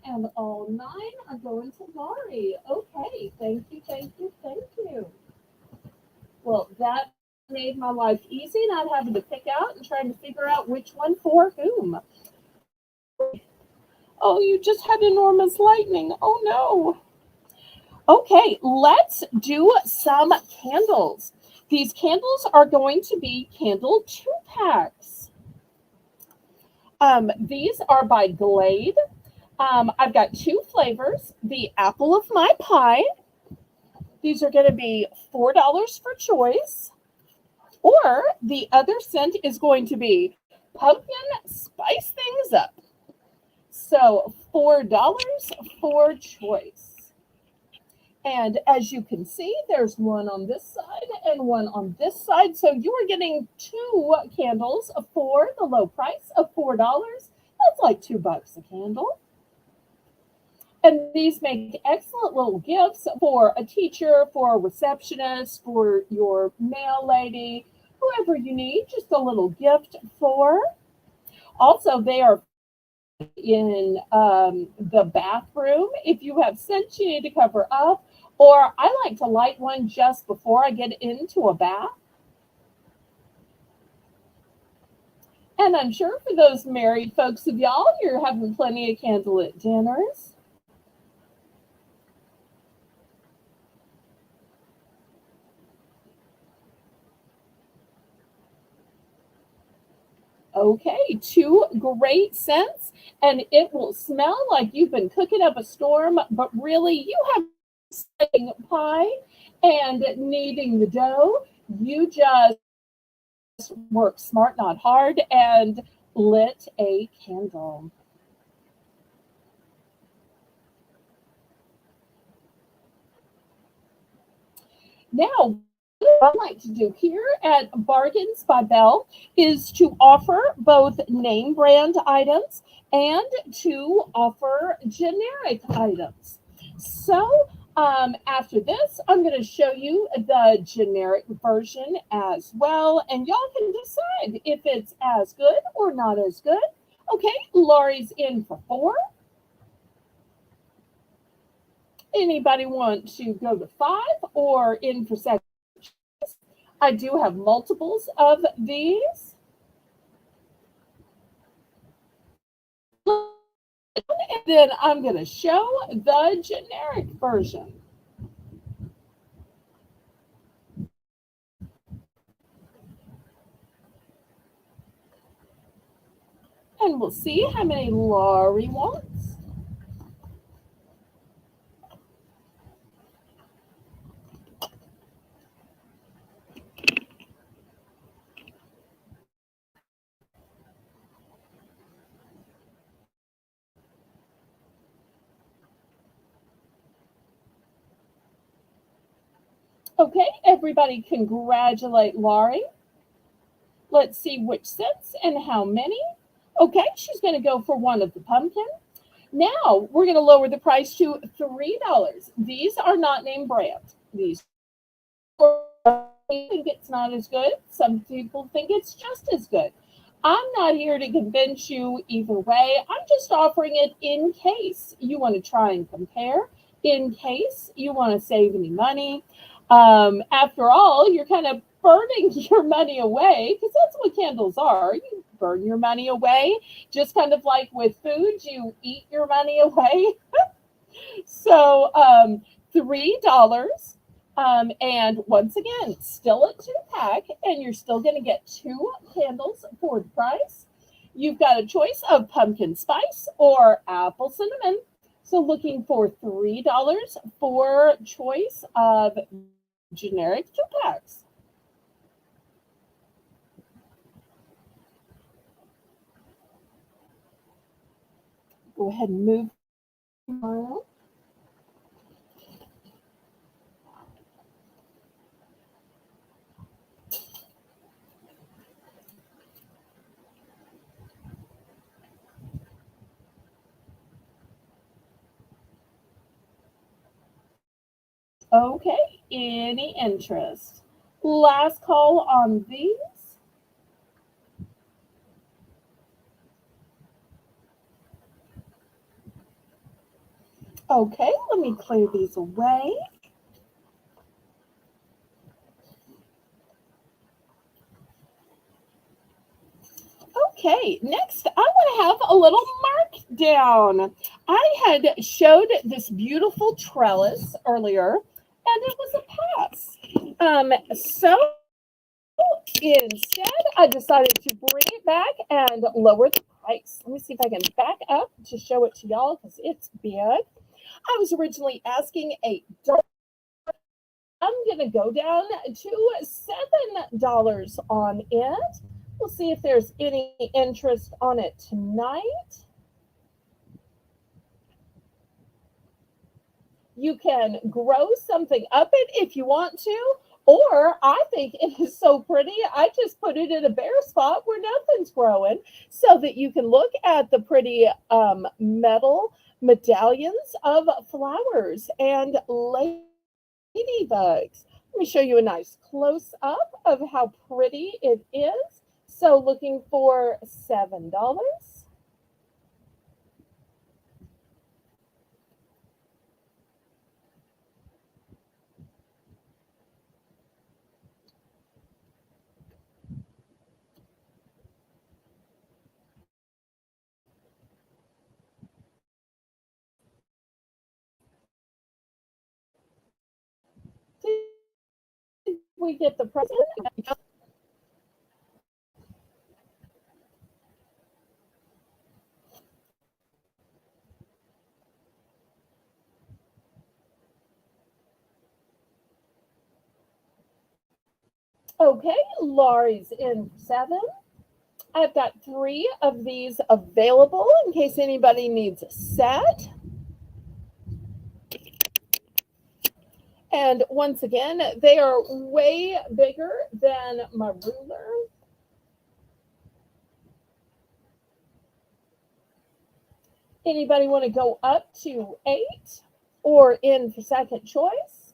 and all 9 are going to Laurie. Okay, thank you, thank you, thank you. Well, that made my life easy, not having to pick out and trying to figure out which one for whom. Oh, you just had enormous lightning. Oh, no. Okay, let's do some candles. These candles are going to be candle 2-packs. These are by Glade. I've got 2 flavors. The apple of my pie. These are going to be $4 for choice. Or the other scent is going to be pumpkin spice things up. So $4 for choice. And as you can see, there's one on this side and one on this side. So you are getting two candles for the low price of $4. That's like $2 a candle. And these make excellent little gifts for a teacher, for a receptionist, for your mail lady, whoever you need, just a little gift for. Also, they are in the bathroom. If you have scents you need to cover up, or I like to light one just before I get into a bath. And I'm sure for those married folks of y'all, you're having plenty of candlelit dinners. Okay, two great scents, and it will smell like you've been cooking up a storm, but really you have pie and kneading the dough. You just work smart, not hard, and lit a candle. Now, what I like to do here at Bargains by Belle is to offer both name brand items and to offer generic items. So, after this, I'm going to show you the generic version as well, and y'all can decide if it's as good or not as good. Okay, Lori's in for four. Anybody want to go to five or in for second? I do have multiples of these. And then I'm going to show the generic version. And we'll see how many Laurie wants. Okay, everybody congratulate Laurie. Let's see which scents and how many. Okay, she's going to go for one of the pumpkin. Now we're going to lower the price to $3. These are not name brand. These think it's not as good. Some people think it's just as good. I'm not here to convince you either way. I'm just offering it in case you want to try and compare, in case you want to save any money. After all, you're kind of burning your money away because that's what candles are. You burn your money away, just kind of like with food, you eat your money away. So $3. And once again, still a two pack, and you're still going to get two candles for the price. You've got a choice of pumpkin spice or apple cinnamon. So looking for $3 for choice of generic two packs. Go ahead and move around. Okay, any interest? Last call on these. Okay, let me clear these away. Okay, next I want to have a little markdown. I had showed this beautiful trellis earlier, and it was a pass. So instead, I decided to bring it back and lower the price. Let me see if I can back up to show it to y'all because it's big. I was originally asking $8. I'm going to go down to $7 on it. We'll see if there's any interest on it tonight. You can grow something up it if you want to, or I think it is so pretty, I just put it in a bare spot where nothing's growing so that you can look at the pretty metal medallions of flowers and ladybugs. Let me show you a nice close up of how pretty it is. So looking for $7. Did we get the present? Okay, Laurie's in 7. I've got 3 of these available in case anybody needs a set. And once again, they are way bigger than my ruler. Anybody want to go up to 8 or in for second choice?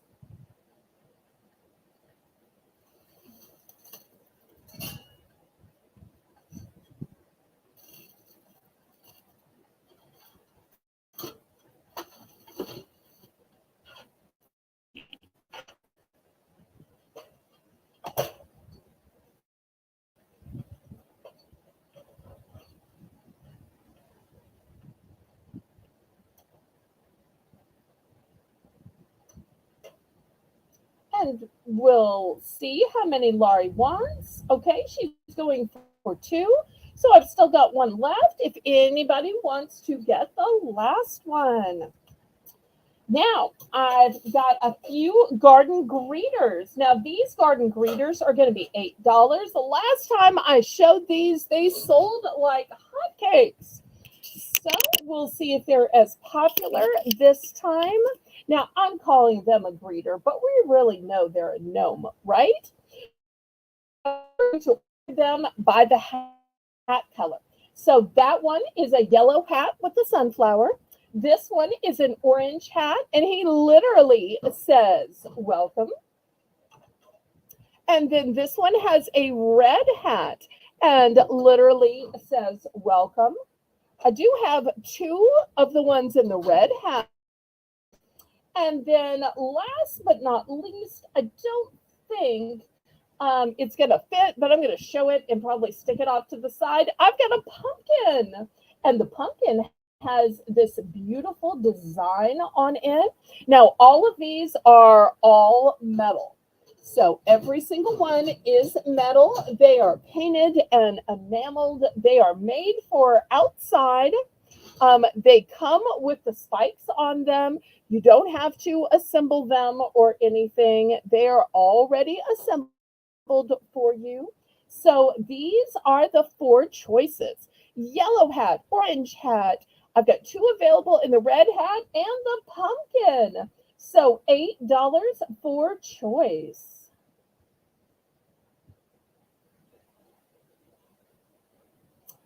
And we'll see how many Laurie wants. Okay, she's going for 2. So I've still got 1 left if anybody wants to get the last one. Now, I've got a few garden greeters. Now, these garden greeters are going to be $8. The last time I showed these, they sold like hotcakes. So we'll see if they're as popular this time. Now, I'm calling them a greeter, but we really know they're a gnome, right? I'm going to order them by the hat color. So that one is a yellow hat with a sunflower. This one is an orange hat, and he literally says, welcome. And then this one has a red hat and literally says, welcome. I do have 2 of the ones in the red hat. And then last but not least, I don't think it's going to fit, but I'm going to show it and probably stick it off to the side. I've got a pumpkin, and the pumpkin has this beautiful design on it. Now, all of these are all metal. So every single one is metal. They are painted and enameled. They are made for outside. They come with the spikes on them. You don't have to assemble them or anything. They are already assembled for you. So these are the 4 choices. Yellow hat, orange hat. I've got 2 available in the red hat and the pumpkin. So $8 for choice.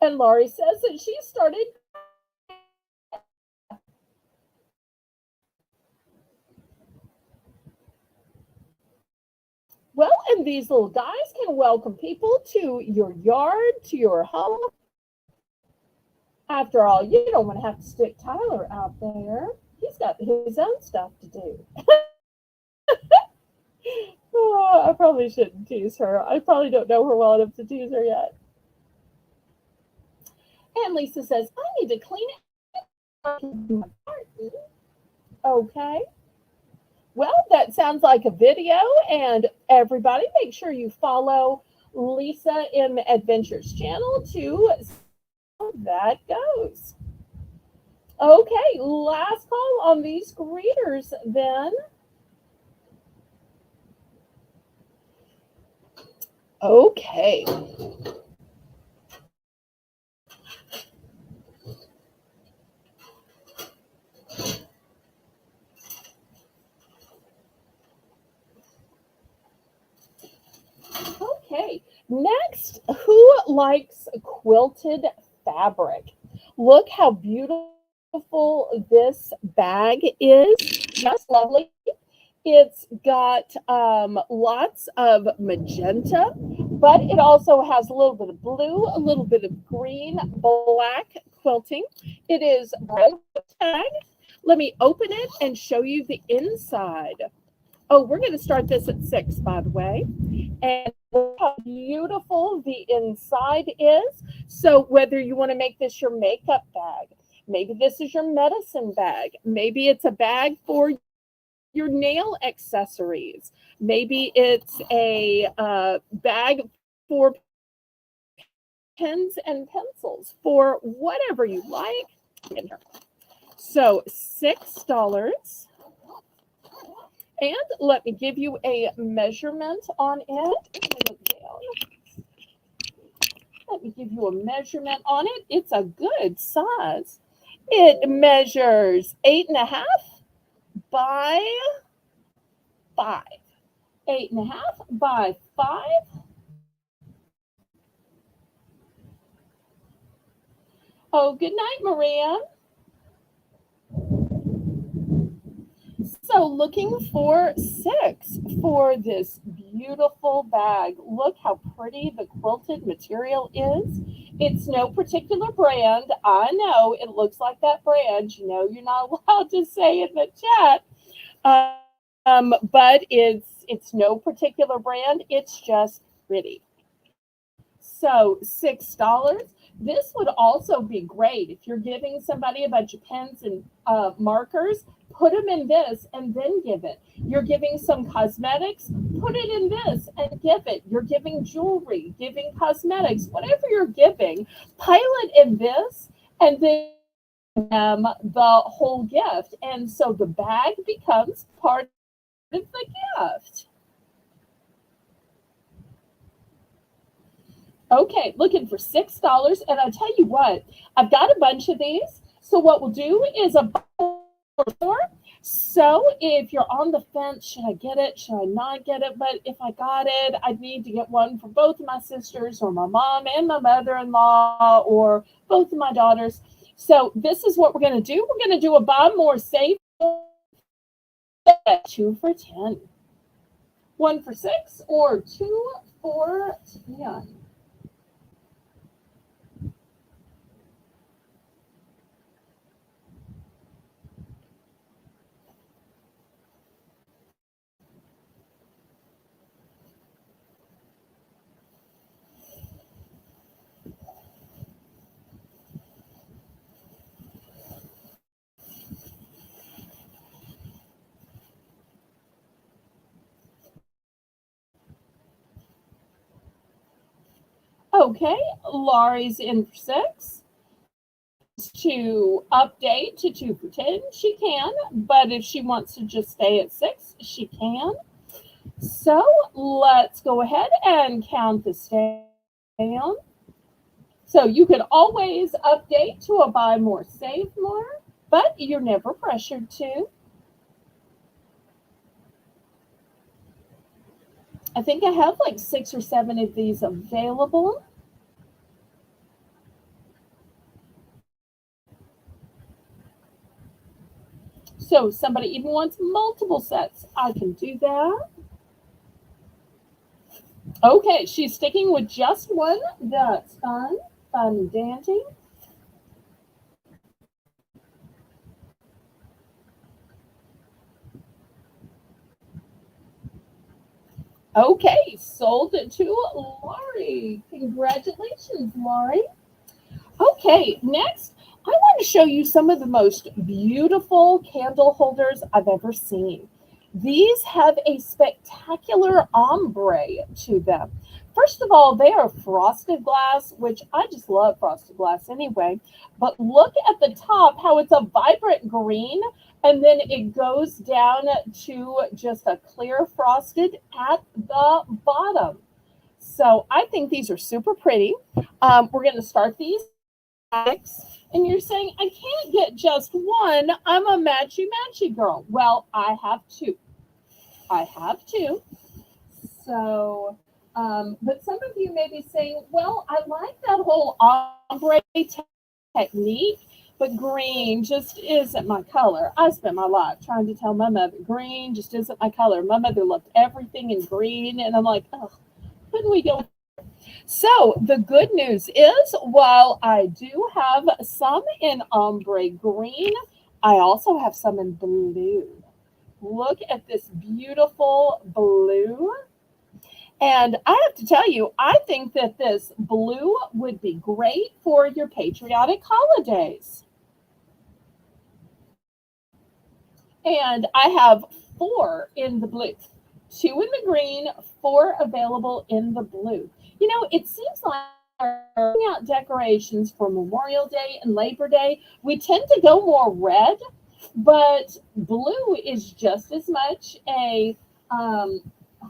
And Laurie says that she started. Well, and these little guys can welcome people to your yard, to your home. After all, you don't want to have to stick Tyler out there. He's got his own stuff to do. Oh, I probably shouldn't tease her. I probably don't know her well enough to tease her yet. And Lisa says, I need to clean it. Okay. Well, that sounds like a video. And everybody, make sure you follow Lisa M Adventures channel to see how that goes. Okay, last call on these greeters then. Okay. Okay. Next, who likes quilted fabric? Look how beautiful this bag is. Just lovely. It's got lots of magenta, but it also has a little bit of blue, a little bit of green, black quilting. It is brown tag. Let me open it and show you the inside. Oh, we're going to start this at 6, by the way. And look how beautiful the inside is. So whether you want to make this your makeup bag, maybe this is your medicine bag, maybe it's a bag for your nail accessories, maybe it's a bag for pens and pencils, for whatever you like. In here. So $6. And let me give you a measurement on it. Let me give you a measurement on it. It's a good size. It measures 8.5 by 5. 8.5 by 5. Oh, good night, Maria. So looking for 6 for this beautiful bag. Look how pretty the quilted material is. It's no particular brand. I know it looks like that brand. You know you're not allowed to say in the chat. But it's no particular brand. It's just pretty. So $6. This would also be great if you're giving somebody a bunch of pens and markers. Put them in this and then give it. You're giving some cosmetics, put it in this and give it. You're giving jewelry, giving cosmetics, whatever you're giving, pile it in this and then the whole gift. And so the bag becomes part of the gift. Okay, looking for $6. And I tell you what, I've got a bunch of these. So what we'll do is a more. So if you're on the fence, should I get it? Should I not get it? But if I got it, I'd need to get one for both of my sisters or my mom and my mother-in-law or both of my daughters. So this is what we're going to do. We're going to do a buy more save 2 for 10. 1 for 6 or 2 for 10. Okay, Laurie's in for 6. To update to 2 for 10, she can, but if she wants to just stay at 6, she can. So let's go ahead and count this down. So you can always update to a buy more, save more, but you're never pressured to. I think I have like 6 or 7 of these available. So if somebody even wants multiple sets, I can do that. Okay, she's sticking with just one. That's fun. Fun and dandy. Okay, sold it to Laurie. Congratulations, Laurie. Okay, next, I want to show you some of the most beautiful candle holders I've ever seen. These have a spectacular ombre to them. First of all, they are frosted glass, which I just love frosted glass anyway. But look at the top, how it's a vibrant green, and then it goes down to just a clear frosted at the bottom. So I think these are super pretty. We're going to start these six, and you're saying, I can't get just one. I'm a matchy matchy girl. Well, I have two. I have two. So, but some of you may be saying, well, I like that whole ombre technique, but green just isn't my color. I spent my life trying to tell my mother green just isn't my color. My mother loved everything in green, and I'm like, oh, couldn't we go? So the good news is, while I do have some in ombre green, I also have some in blue. Look at this beautiful blue. And I have to tell you, I think that this blue would be great for your patriotic holidays. And I have four in the blue, two in the green, four available in the blue. It seems like out decorations for Memorial Day and Labor Day, we tend to go more red, but blue is just as much a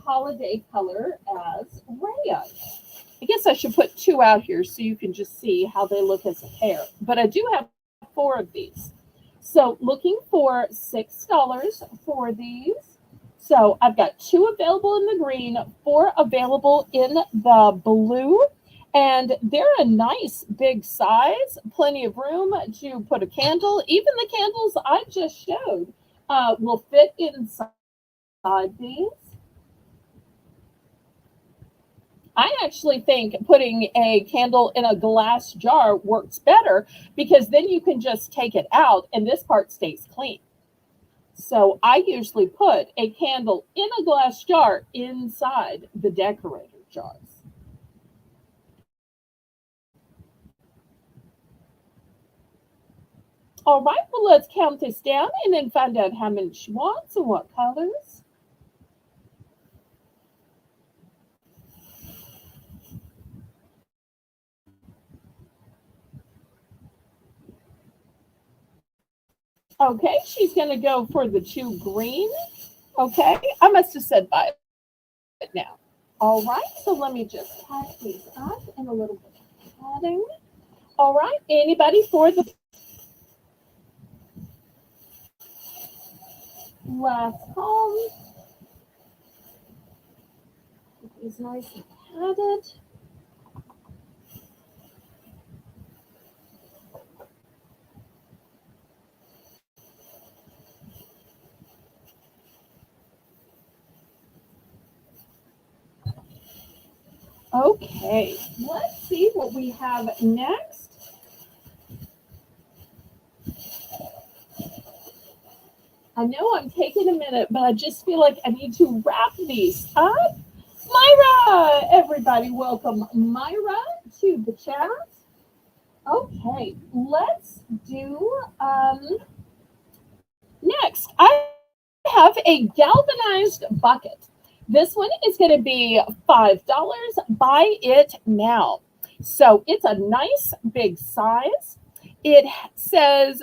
holiday color as red. I guess I should put two out here so you can just see how they look as a pair. But I do have four of these. So looking for $6 for these. So I've got two available in the green, four available in the blue. And they're a nice big size, plenty of room to put a candle. Even the candles I just showed will fit inside these. I actually think putting a candle in a glass jar works better because then you can just take it out and this part stays clean. So I usually put a candle in a glass jar inside the decorator jars. All right, well, let's count this down and then find out how many she wants and what colors. Okay, she's going to go for the two green. Okay, I must have said violet now. All right, so let me just pack these up in a little bit of padding. All right, anybody for the last column? It's nice and padded. Okay, let's see what we have next. I know I'm taking a minute, but I just feel like I need to wrap these up. Myra, everybody, welcome Myra to the chat. Okay, let's do next. I have a galvanized bucket. This one is going to be $5. Buy it now. So it's a nice big size. It says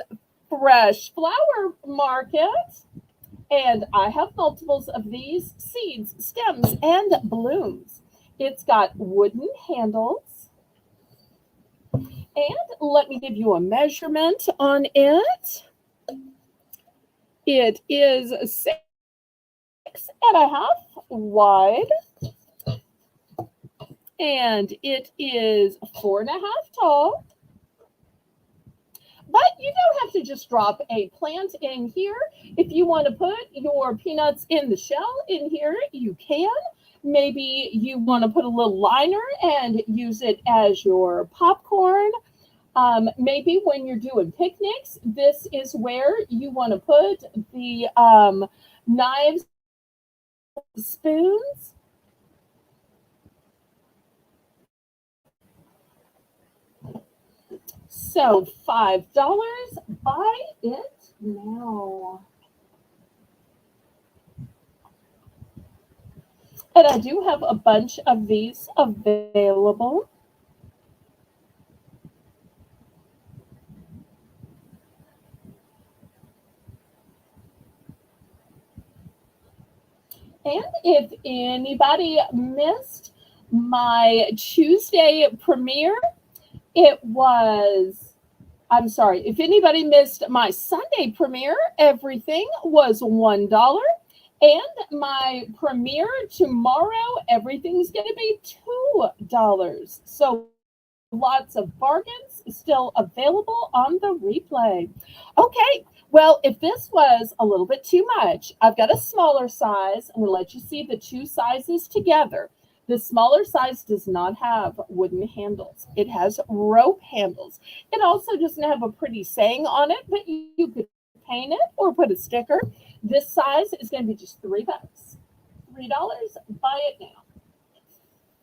Fresh Flower Market. And I have multiples of these seeds, stems, and blooms. It's got wooden handles. And let me give you a measurement on it. It is 6.5 wide. And it is 4.5 tall. But you don't have to just drop a plant in here. If you want to put your peanuts in the shell in here, you can. Maybe you want to put a little liner and use it as your popcorn. Maybe when you're doing picnics, this is where you want to put the knives, spoons. So $5, buy it now. And I do have a bunch of these available. And if anybody missed My Tuesday premiere, it was, I'm sorry, if anybody missed my Sunday premiere, everything was $1. And my premiere tomorrow, everything's going to be $2. So lots of bargains still available on the replay. Okay, well, if this was a little bit too much, I've got a smaller size. I'm going to let you see the two sizes together. The smaller size does not have wooden handles. It has rope handles. It also doesn't have a pretty saying on it, but you could paint it or put a sticker. This size is going to be just $3. $3. Buy it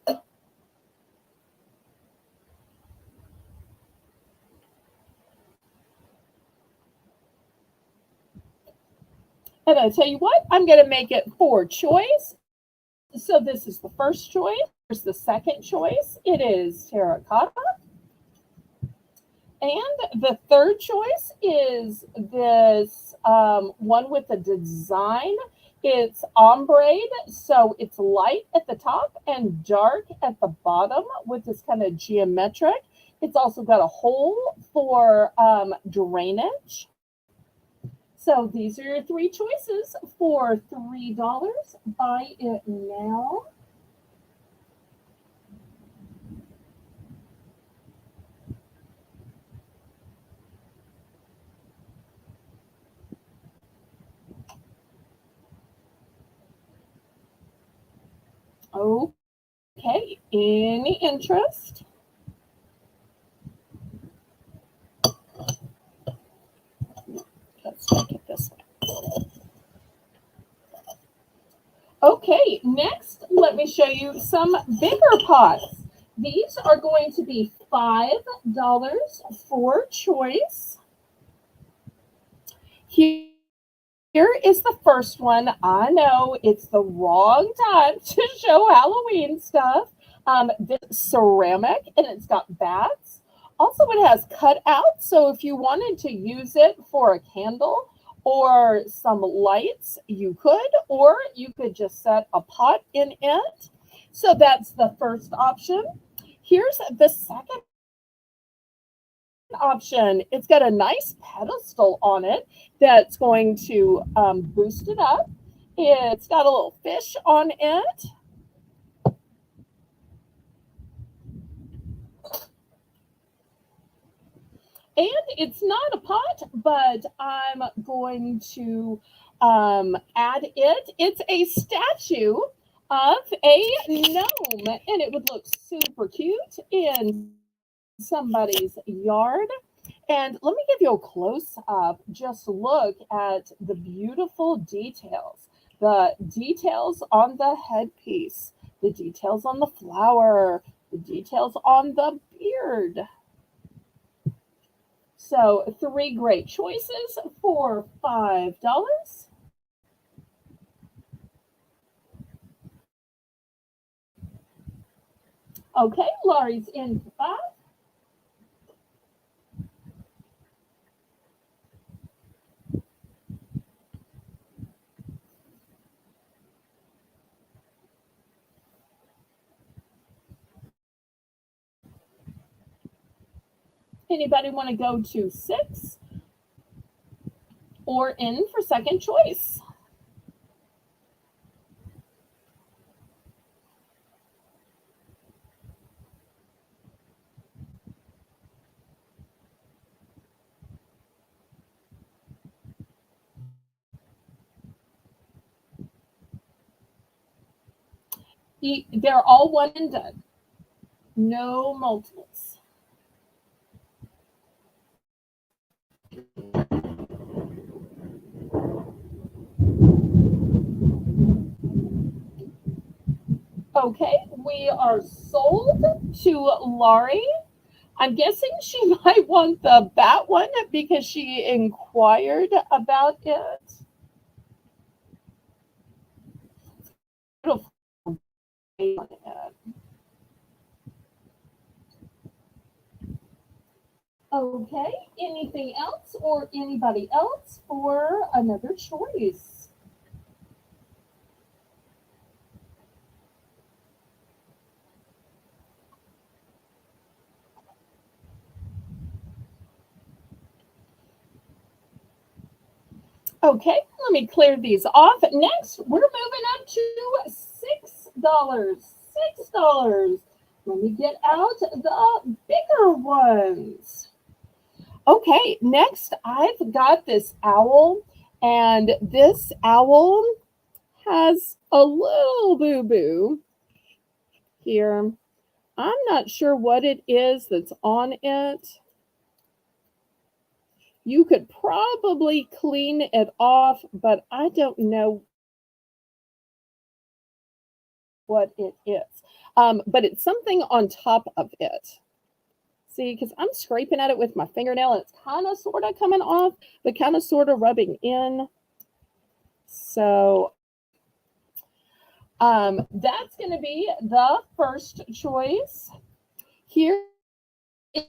now. And I tell you what, I'm going to make it for choice. So this is the first choice. Here's the second choice. It is terracotta. And the third choice is this one with the design. It's ombre, so it's light at the top and dark at the bottom with this kind of geometric. It's also got a hole for drainage. So these are your three choices for $3. Buy it now. Okay, any interest? Let's make it this way. Okay, next, let me show you some bigger pots. These are going to be $5 for choice. Here is the first one. I know it's the wrong time to show Halloween stuff. This ceramic, and it's got bats. Also, it has cutouts, so if you wanted to use it for a candle or some lights, you could, or you could just set a pot in it. So that's the first option. Here's the second option. It's got a nice pedestal on it that's going to boost it up. It's got a little fish on it. And it's not a pot, but I'm going to add it. It's a statue of a gnome, and it would look super cute in somebody's yard. And let me give you a close up. Just look at the beautiful details. The details on the headpiece, the details on the flower, the details on the beard. So three great choices for $5. Okay, Laurie's in for 5. Anybody want to go to 6 or in for second choice? They're all one and done. No multiples. Okay, we are sold to Laurie. I'm guessing she might want the bat one because she inquired about it. Okay, anything else or anybody else for another choice? Okay, let me clear these off. Next, we're moving up to $6. $6. Let me get out the bigger ones. Okay, next I've got this owl, and this owl has a little boo boo here. I'm not sure what it is that's on it. You could probably clean it off, but I don't know what it is. But it's something on top of it. See, because I'm scraping at it with my fingernail and it's kind of sort of coming off, but kind of sort of rubbing in. So that's going to be the first choice. Here is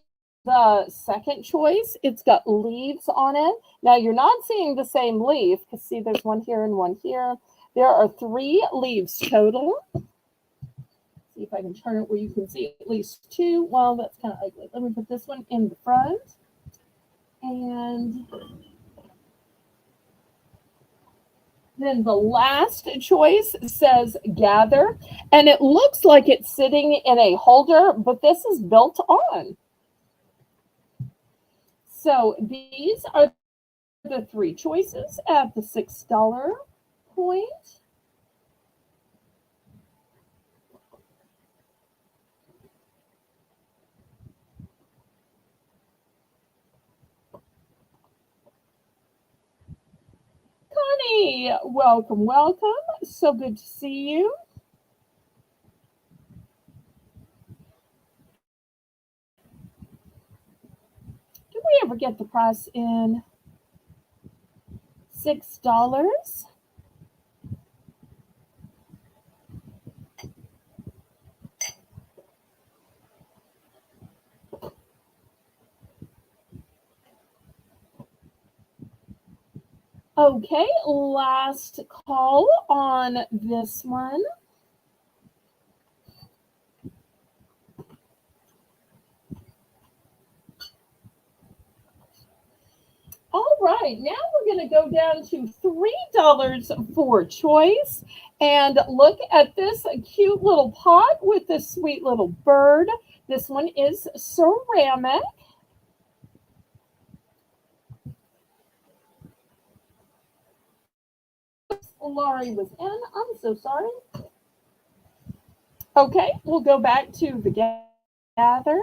the second choice. It's got leaves on it. Now you're not seeing the same leaf because see, there's one here and one here. There are 3 leaves total. See if I can turn it where you can see at least 2. Well, that's kind of ugly. Let me put this one in the front. And then the last choice says gather. And it looks like it's sitting in a holder, but this is built on. So these are the 3 choices at the $6 point. Connie, welcome, welcome. So good to see you. Did we ever get the price in? $6. Okay, last call on this one. All right, now we're going to go down to $3 for choice. And look at this cute little pot with this sweet little bird. This one is ceramic. Laurie was in. I'm so sorry. Okay, we'll go back to the gather.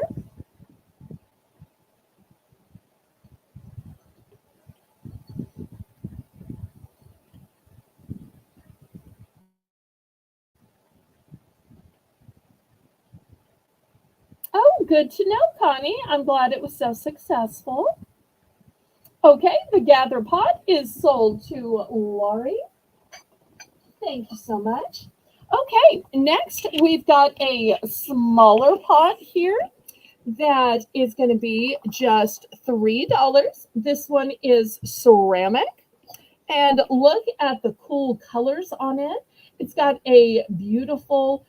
Oh, good to know, Connie. I'm glad it was so successful. Okay, the gather pot is sold to Laurie. Thank you so much. Okay, next we've got a smaller pot here that is going to be just $3. This one is ceramic. And look at the cool colors on it. It's got a beautiful,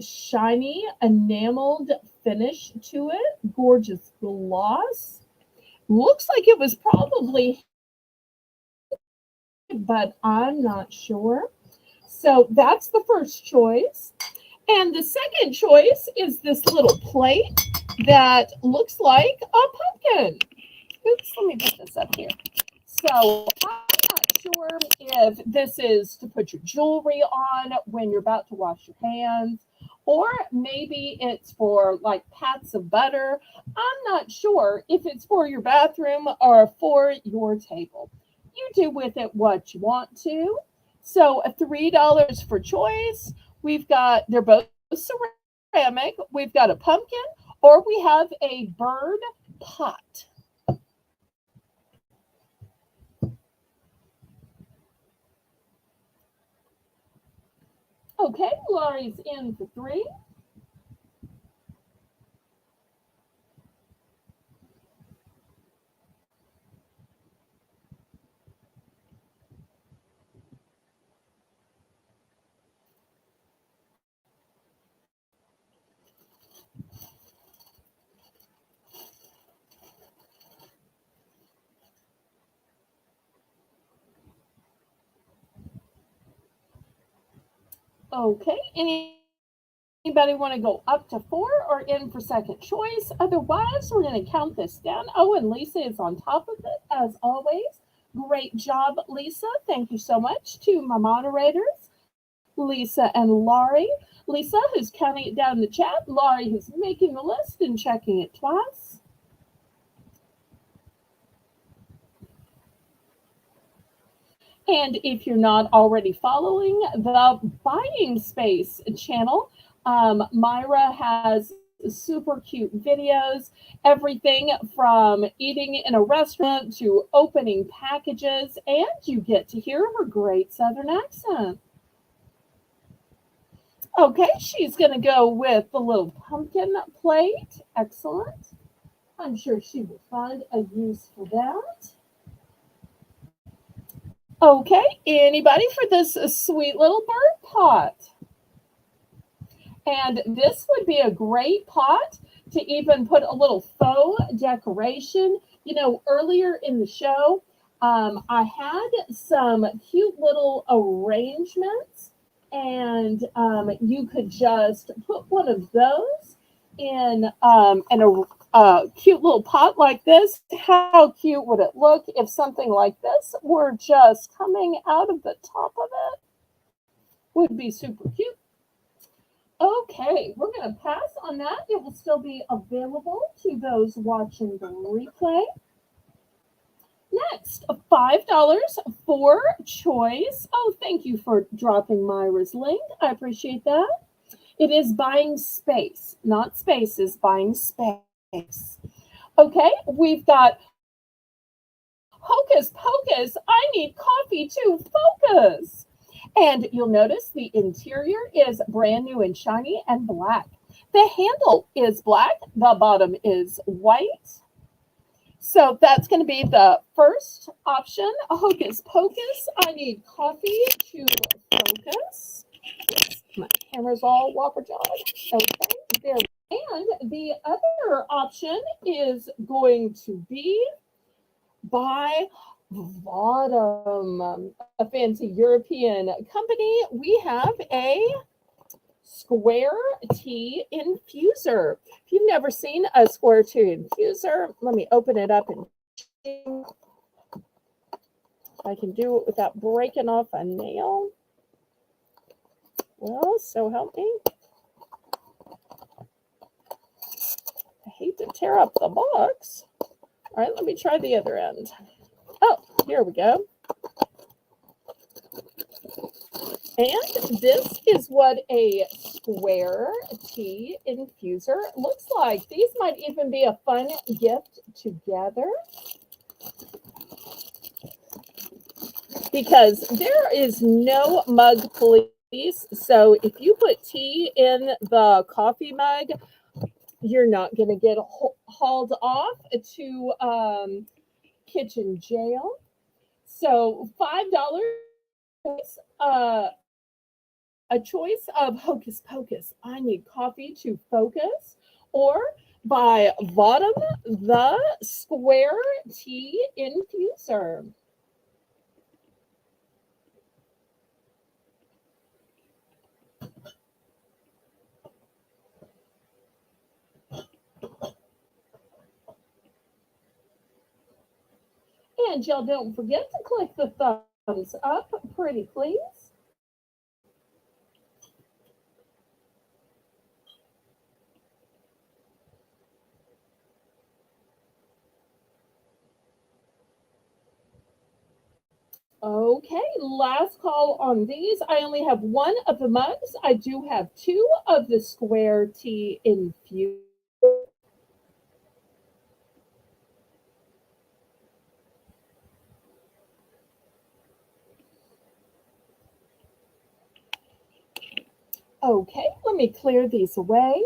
shiny, enameled finish to it. Gorgeous gloss. Looks like it was probably, but I'm not sure. So that's the first choice. And the second choice is this little plate that looks like a pumpkin. Oops, let me put this up here. So I'm not sure if this is to put your jewelry on when you're about to wash your hands, or maybe it's for like pats of butter. I'm not sure if it's for your bathroom or for your table. You do with it what you want to. So $3 for choice. They're both ceramic. We've got a pumpkin, or we have a bird pot. Okay, Laurie's in for 3. Okay, anybody want to go up to 4 or in for second choice? Otherwise, we're going to count this down. Oh, and Lisa is on top of it as always. Great job, Lisa. Thank you so much to my moderators, Lisa and Laurie. Lisa, who's counting it down in the chat. Laurie, who's making the list and checking it twice. And if you're not already following the Buying Space channel, Myra has super cute videos, everything from eating in a restaurant to opening packages, and you get to hear her great Southern accent. Okay, she's going to go with the little pumpkin plate. Excellent. I'm sure she will find a use for that. Okay, anybody for this sweet little bird pot? And this would be a great pot to even put a little faux decoration. You know, earlier in the show, I had some cute little arrangements, and you could just put one of those in a cute little pot like this. How cute would it look if something like this were just coming out of the top of it? Would be super cute. Okay, we're going to pass on that. It will still be available to those watching the replay. Next, $5 for choice. Oh, thank you for dropping Myra's link. I appreciate that. It is Buying Space, not spaces, Buying Space. Okay, we've got Hocus Pocus, I need coffee to focus. And you'll notice the interior is brand new and shiny and black. The handle is black, the bottom is white. So that's going to be the first option. Hocus Pocus, I need coffee to focus. My camera's all whopper-jawed. Okay, there. And the other option is going to be by Bottom, a fancy European company. We have a square tea infuser. If you've never seen a square tea infuser, let me open it up and see if I can do it without breaking off a nail. Well, so help me. I hate to tear up the box. All right, let me try the other end. Oh, here we go. And this is what a square tea infuser looks like. These might even be a fun gift together, because there is no mug police. So if you put tea in the coffee mug, you're not going to get hauled off to kitchen jail. So $5, a choice of Hocus Pocus, I need coffee to focus, or by Bottom, the square tea infuser. And y'all don't forget to click the thumbs up, pretty please. Okay, last call on these. I only have one of the mugs. I do have two of the square tea infused. Okay, let me clear these away.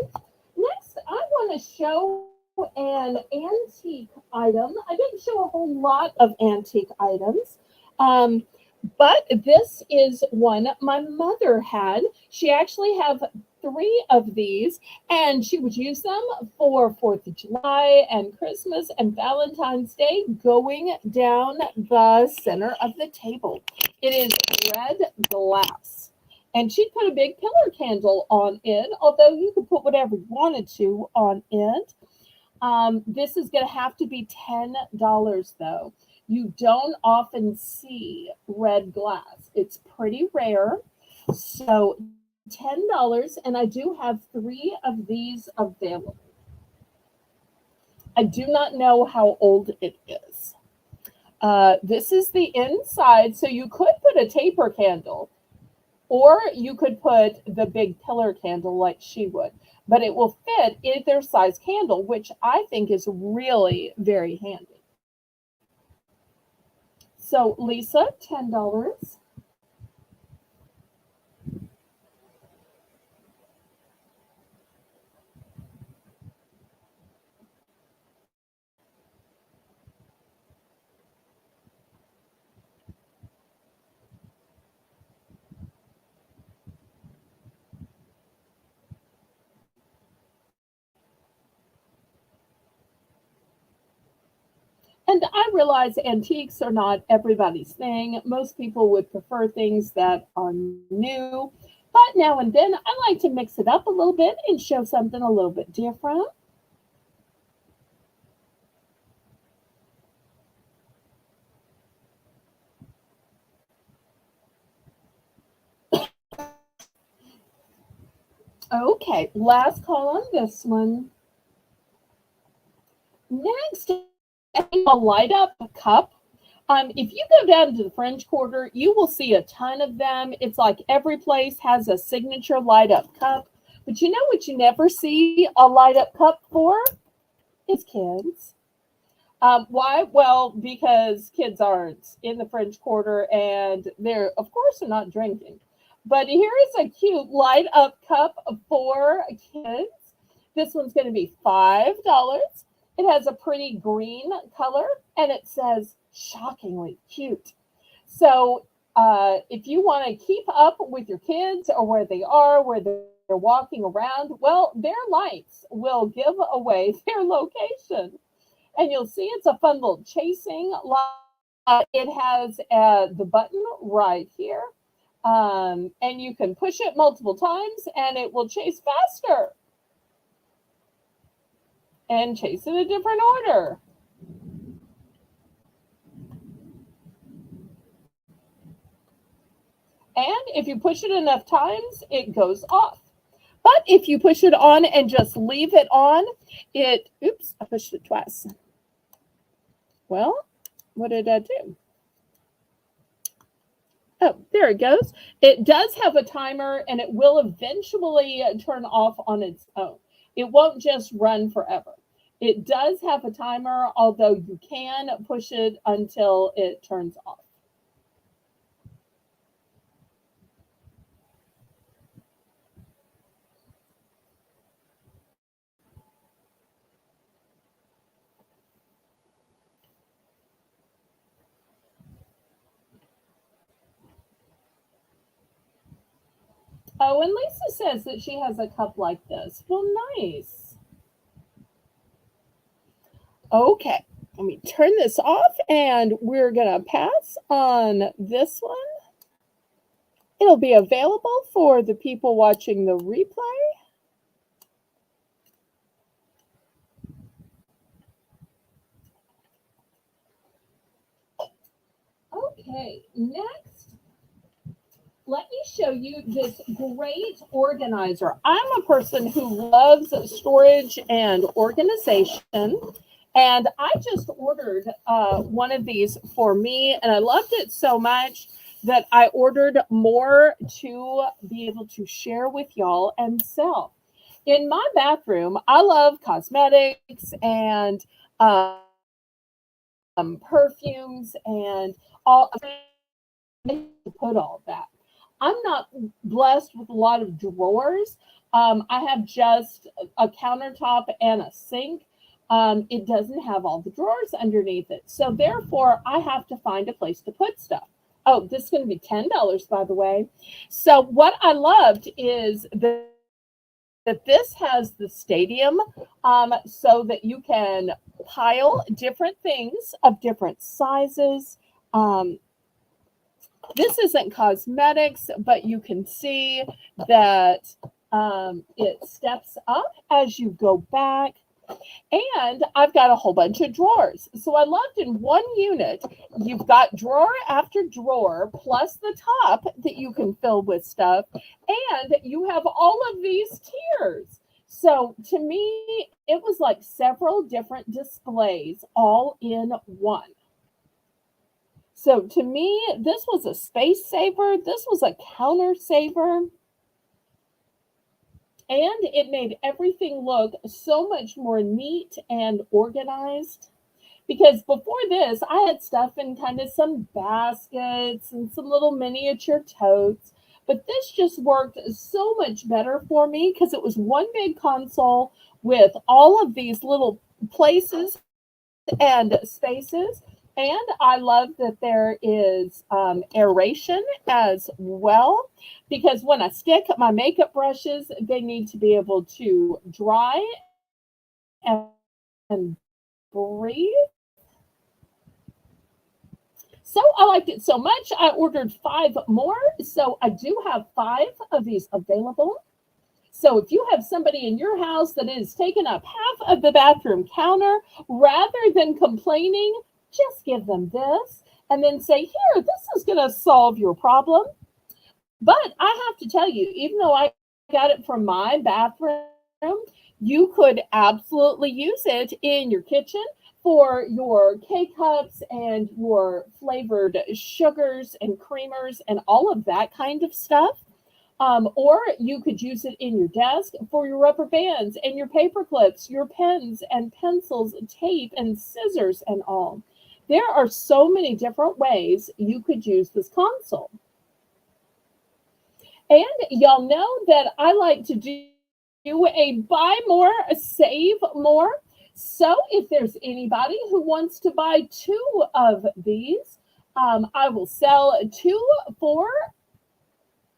Next, I want to show an antique item. I didn't show a whole lot of antique items, but this is one my mother had. She actually have 3 of these, and she would use them for 4th of July and Christmas and Valentine's Day, going down the center of the table. It is red glass. And she put a big pillar candle on it, although you could put whatever you wanted to on it. This is going to have to be $10 though. You don't often see red glass. It's pretty rare. So $10, and I do have 3 of these available. I do not know how old it is. This is the inside, so you could put a taper candle, or you could put the big pillar candle like she would, but it will fit either size candle, which I think is really very handy. So Lisa, $10. And I realize antiques are not everybody's thing. Most people would prefer things that are new. But now and then, I like to mix it up a little bit and show something a little bit different. Okay, last call on this one. Next, a light up cup. If you go down to the French Quarter, you will see a ton of them. It's like every place has a signature light up cup. But you know what you never see a light up cup for? It's kids. Why? Well, because kids aren't in the French Quarter and they're, of course, are not drinking. But here is a cute light up cup for kids. This one's going to be $5. It has a pretty green color and it says shockingly cute. So if you want to keep up with your kids or where they are, where they're walking around, well, their lights will give away their location. And you'll see it's a fun little chasing light. It has the button right here. And you can push it multiple times and it will chase faster and chase in a different order. And if you push it enough times, it goes off. But if you push it on and just leave it on, oops, I pushed it twice. Well, what did I do? Oh, there it goes. It does have a timer and it will eventually turn off on its own. It won't just run forever. It does have a timer, although you can push it until it turns off. Oh, and Lisa says that she has a cup like this. Well, nice. Okay, let me turn this off and we're going to pass on this one. It'll be available for the people watching the replay. Okay, next, let me show you this great organizer. I'm a person who loves storage and organization. And I just ordered one of these for me, and I loved it so much that I ordered more to be able to share with y'all and sell. In my bathroom, I love cosmetics and perfumes and all to put all that. I'm not blessed with a lot of drawers. I have just a countertop and a sink. It doesn't have all the drawers underneath it. So therefore, I have to find a place to put stuff. Oh, this is going to be $10, by the way. So what I loved is that this has the stadium so that you can pile different things of different sizes. This isn't cosmetics, but you can see that it steps up as you go back. And I've got a whole bunch of drawers. So I loved in one unit, you've got drawer after drawer, plus the top that you can fill with stuff. And you have all of these tiers. So to me, it was like several different displays all in one. So to me, this was a space saver. This was a counter saver. And it made everything look so much more neat and organized. Because before this, I had stuff in kind of some baskets and some little miniature totes. But this just worked so much better for me because it was one big console with all of these little places and spaces. And I love that there is aeration as well, because when I stick my makeup brushes, they need to be able to dry and breathe. So I liked it so much, I ordered 5 more. So I do have 5 of these available. So if you have somebody in your house that is taking up half of the bathroom counter, rather than complaining, just give them this and then say, here, this is going to solve your problem. But I have to tell you, even though I got it from my bathroom, you could absolutely use it in your kitchen for your K cups and your flavored sugars and creamers and all of that kind of stuff. Or you could use it in your desk for your rubber bands and your paper clips, your pens and pencils, tape and scissors and all. There are so many different ways you could use this console. And y'all know that I like to do a buy more, save more. So if there's anybody who wants to buy 2 of these, I will sell 2 for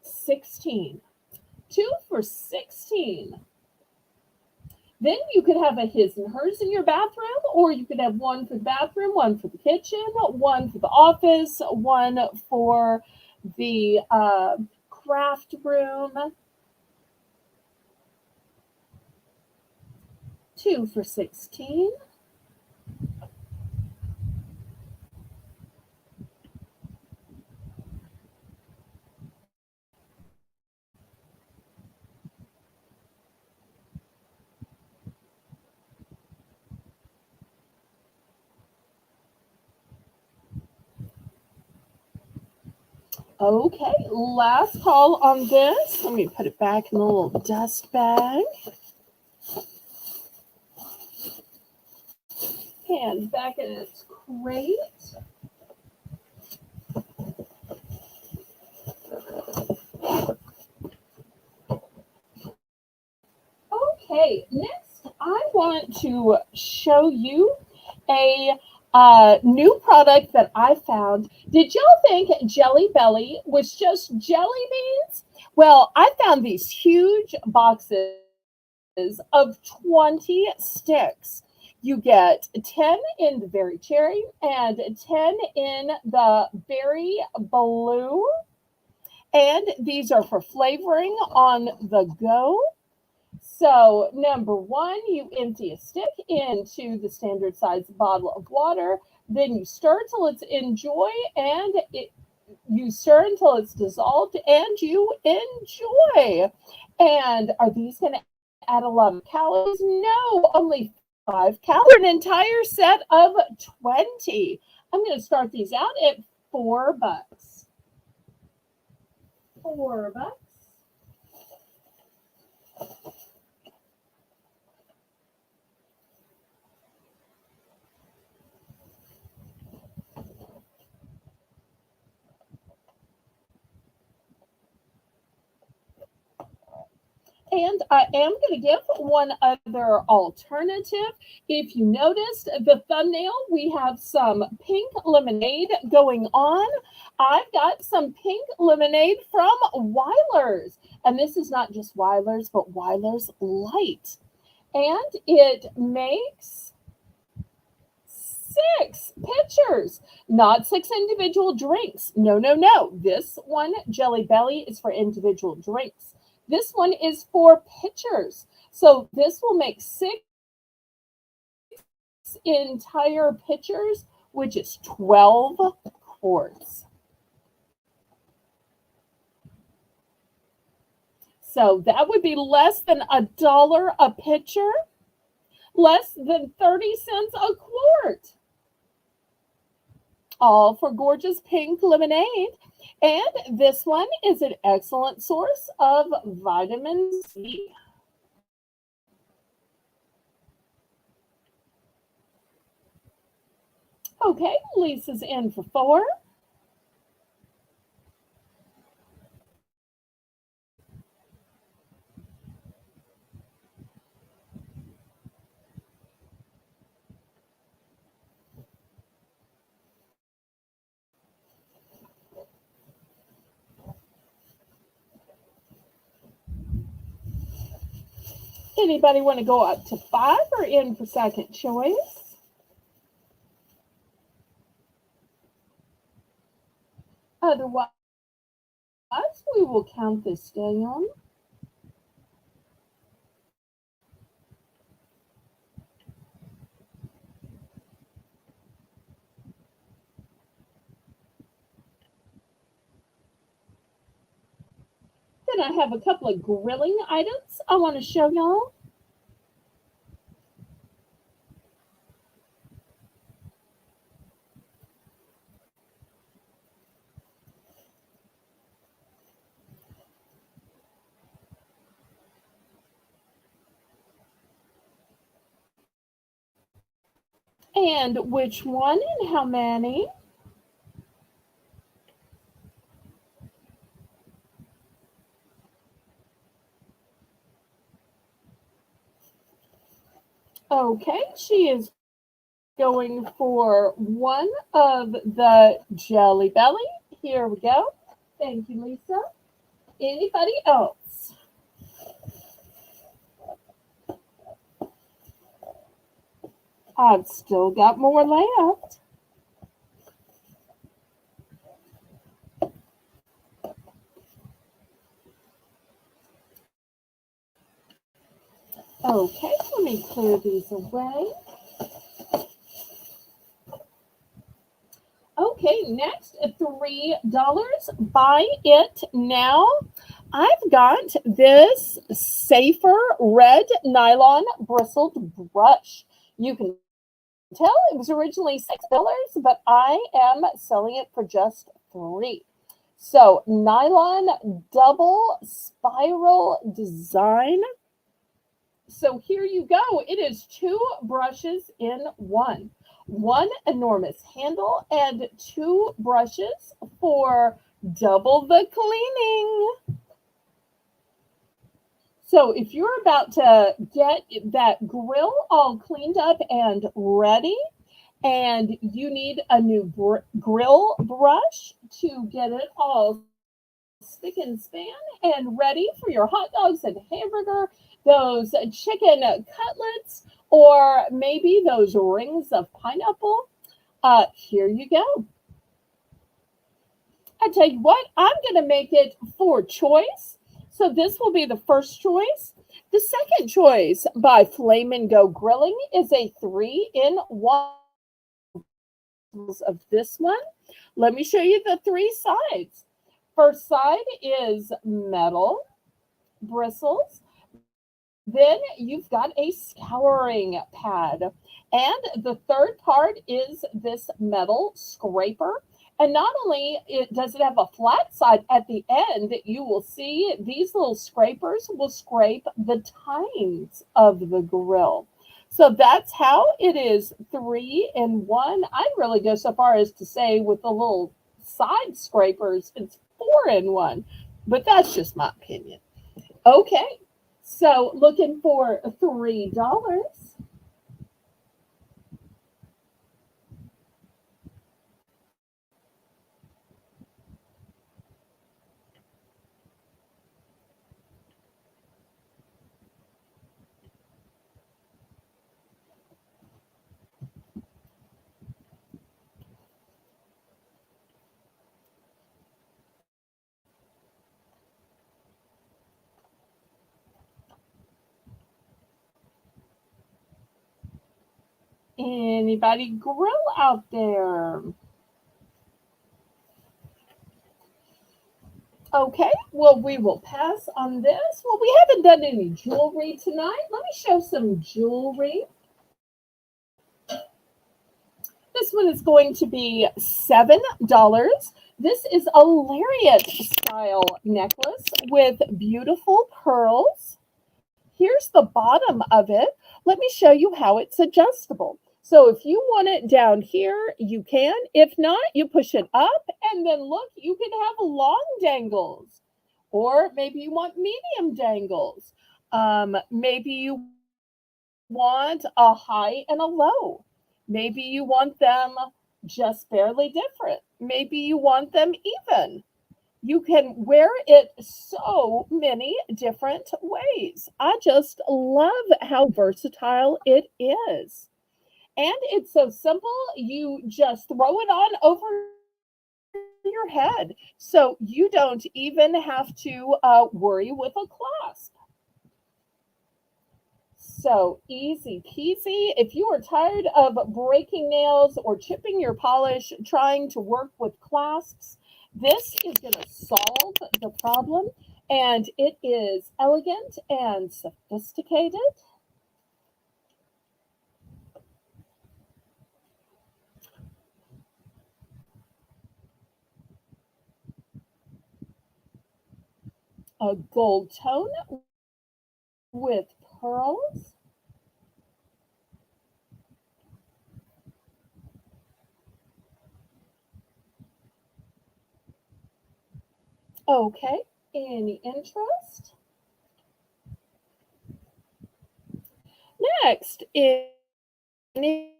16. 2 for 16. Then you could have a his and hers in your bathroom, or you could have one for the bathroom, one for the kitchen, one for the office, one for the craft room. 2 for 16. Okay, last call on this. Let me put it back in the little dust bag. And back in its crate. Okay, next I want to show you a new product that I found. Did y'all think Jelly Belly was just jelly beans? Well, I found these huge boxes of 20 sticks. You get 10 in the berry cherry and 10 in the berry blue. And these are for flavoring on the go. So, number one, you empty a stick into the standard size bottle of water. Then you stir till it's enjoy, and you stir until it's dissolved, and you enjoy. And are these going to add a lot of calories? No, only 5 calories. An entire set of 20. I'm going to start these out at $4. $4. And I am going to give one other alternative. If you noticed the thumbnail, we have some pink lemonade going on. I've got some pink lemonade from Weiler's. And this is not just Weiler's, but Weiler's Light. And it makes six pitchers, not six individual drinks. No, no, no. This one, Jelly Belly, is for individual drinks. This one is for pitchers. So this will make six entire pitchers, which is 12 quarts. So that would be less than $1 a pitcher, less than 30 cents a quart. All for gorgeous pink lemonade. And this one is an excellent source of vitamin C. Okay, Lisa's in for four. Anybody want to go up to five or in for second choice? Otherwise, we will count this down. Then I have a couple of grilling items I want to show y'all. And which one and how many? Okay, she is going for one of the Jelly Belly. Here we go. Thank you, Lisa. Anybody else? I've still got more left. Okay, let me clear these away. Okay, next, $3. Buy it now. I've got this Safer Red Nylon Bristled Brush. You can tell it was originally $6, but I am selling it for just $3. So, nylon double spiral design. So here you go. It is two brushes in one. One enormous handle and two brushes for double the cleaning. So if you're about to get that grill all cleaned up and ready, and you need a new grill brush to get it all spick and span and ready for your hot dogs and hamburger, those chicken cutlets, or maybe those rings of pineapple, here you go. I tell you what, I'm going to make it for choice. So this will be the first choice. The second choice by Flame and Go Grilling is a 3-in-1 of this one. Let me show you the three sides. First side is metal bristles. Then you've got a scouring pad. And the third part is this metal scraper. And not only does it have a flat side at the end, you will see these little scrapers will scrape the tines of the grill. So that's how it is 3-in-1. I'd really go so far as to say with the little side scrapers, it's 4-in-1. But that's just my opinion. Okay, so looking for $3. Anybody grill out there? Okay, well, we will pass on this. Well, we haven't done any jewelry tonight. Let me show some jewelry. This one is going to be $7. This is a lariat style necklace with beautiful pearls. Here's the bottom of it. Let me show you how it's adjustable. So if you want it down here, you can. If not, you push it up and then look, you can have long dangles. Or maybe you want medium dangles. Maybe you want a high and a low. Maybe you want them just barely different. Maybe you want them even. You can wear it so many different ways. I just love how versatile it is. And it's so simple, you just throw it on over your head. So you don't even have to worry with a clasp. So easy peasy. If you are tired of breaking nails or chipping your polish trying to work with clasps, this is going to solve the problem. And it is elegant and sophisticated. A gold tone with pearls. Okay, any interest? Next, anybody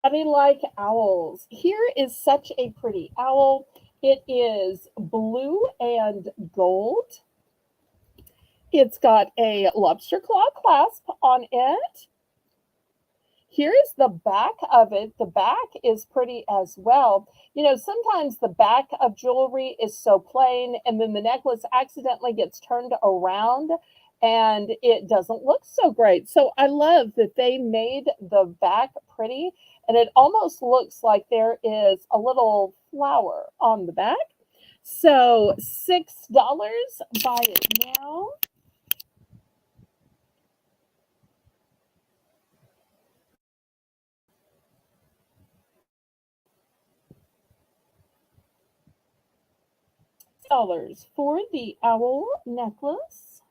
like owls? Here is such a pretty owl. It is blue and gold. It's got a lobster claw clasp on it. Here is the back of it. The back is pretty as well. You know, sometimes the back of jewelry is so plain, and then the necklace accidentally gets turned around and it doesn't look so great. So I love that they made the back pretty, and it almost looks like there is a little flower on the back. So $6, buy it now. Dollars for the owl necklace.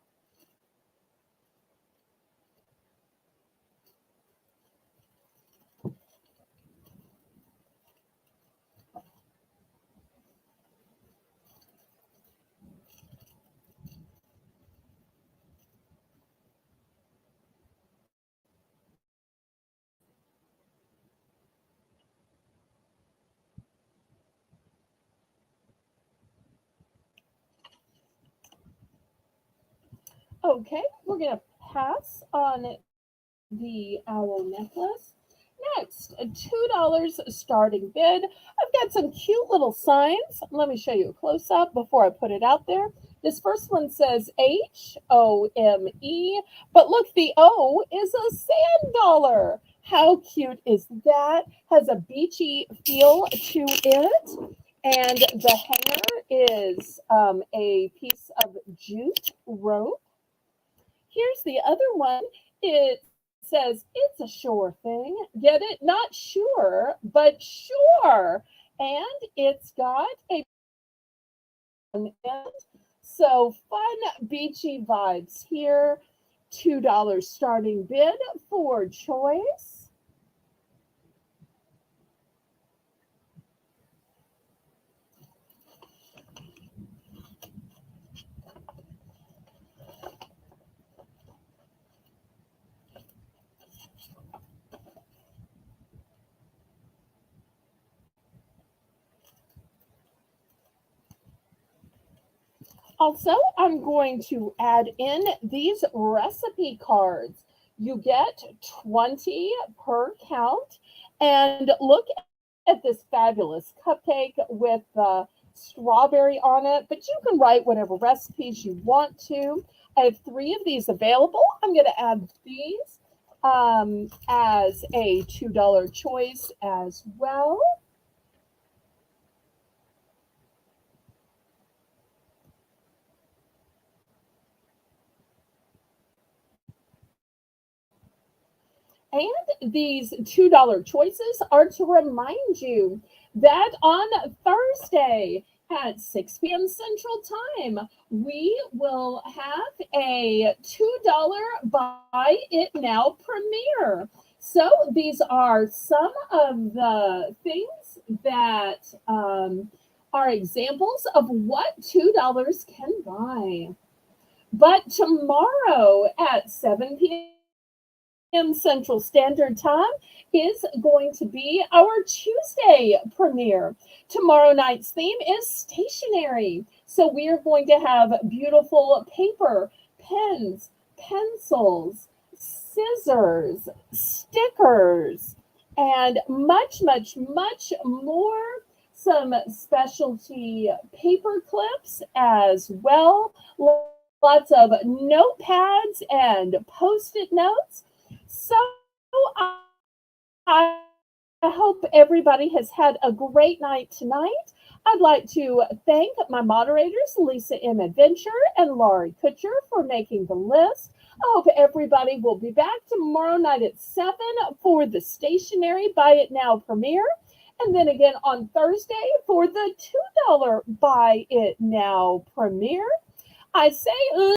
Okay, we're going to pass on the owl necklace. Next, a $2 starting bid. I've got some cute little signs. Let me show you a close up before I put it out there. This first one says HOME, but look, the O is a sand dollar. How cute is that? Has a beachy feel to it. And the hanger is a piece of jute rope. Here's the other one. It says it's a sure thing. Get it? Not sure, but sure. And it's got a so fun beachy vibes here. $2 starting bid for choice. Also, I'm going to add in these recipe cards. You get 20 per count. And look at this fabulous cupcake with the strawberry on it. But you can write whatever recipes you want to. I have 3 of these available. I'm going to add these. as a $2 choice as well. And these $2 choices are to remind you that on Thursday at 6 p.m. Central Time, we will have a $2 Buy It Now premiere. So these are some of the things that are examples of what $2 can buy. But tomorrow at 7 p.m. Central Standard Time is going to be our Tuesday premiere. Tomorrow night's theme is stationery. So we are going to have beautiful paper, pens, pencils, scissors, stickers, and much, much, much more. Some specialty paper clips as well. Lots of notepads and post it notes. So I hope everybody has had a great night tonight. I'd like to thank my moderators, Lisa M. Adventure and Laurie Kutcher, for making the list. I hope everybody will be back tomorrow night at 7 for the Stationery Buy It Now premiere. And then again on Thursday for the $2 Buy It Now premiere. I say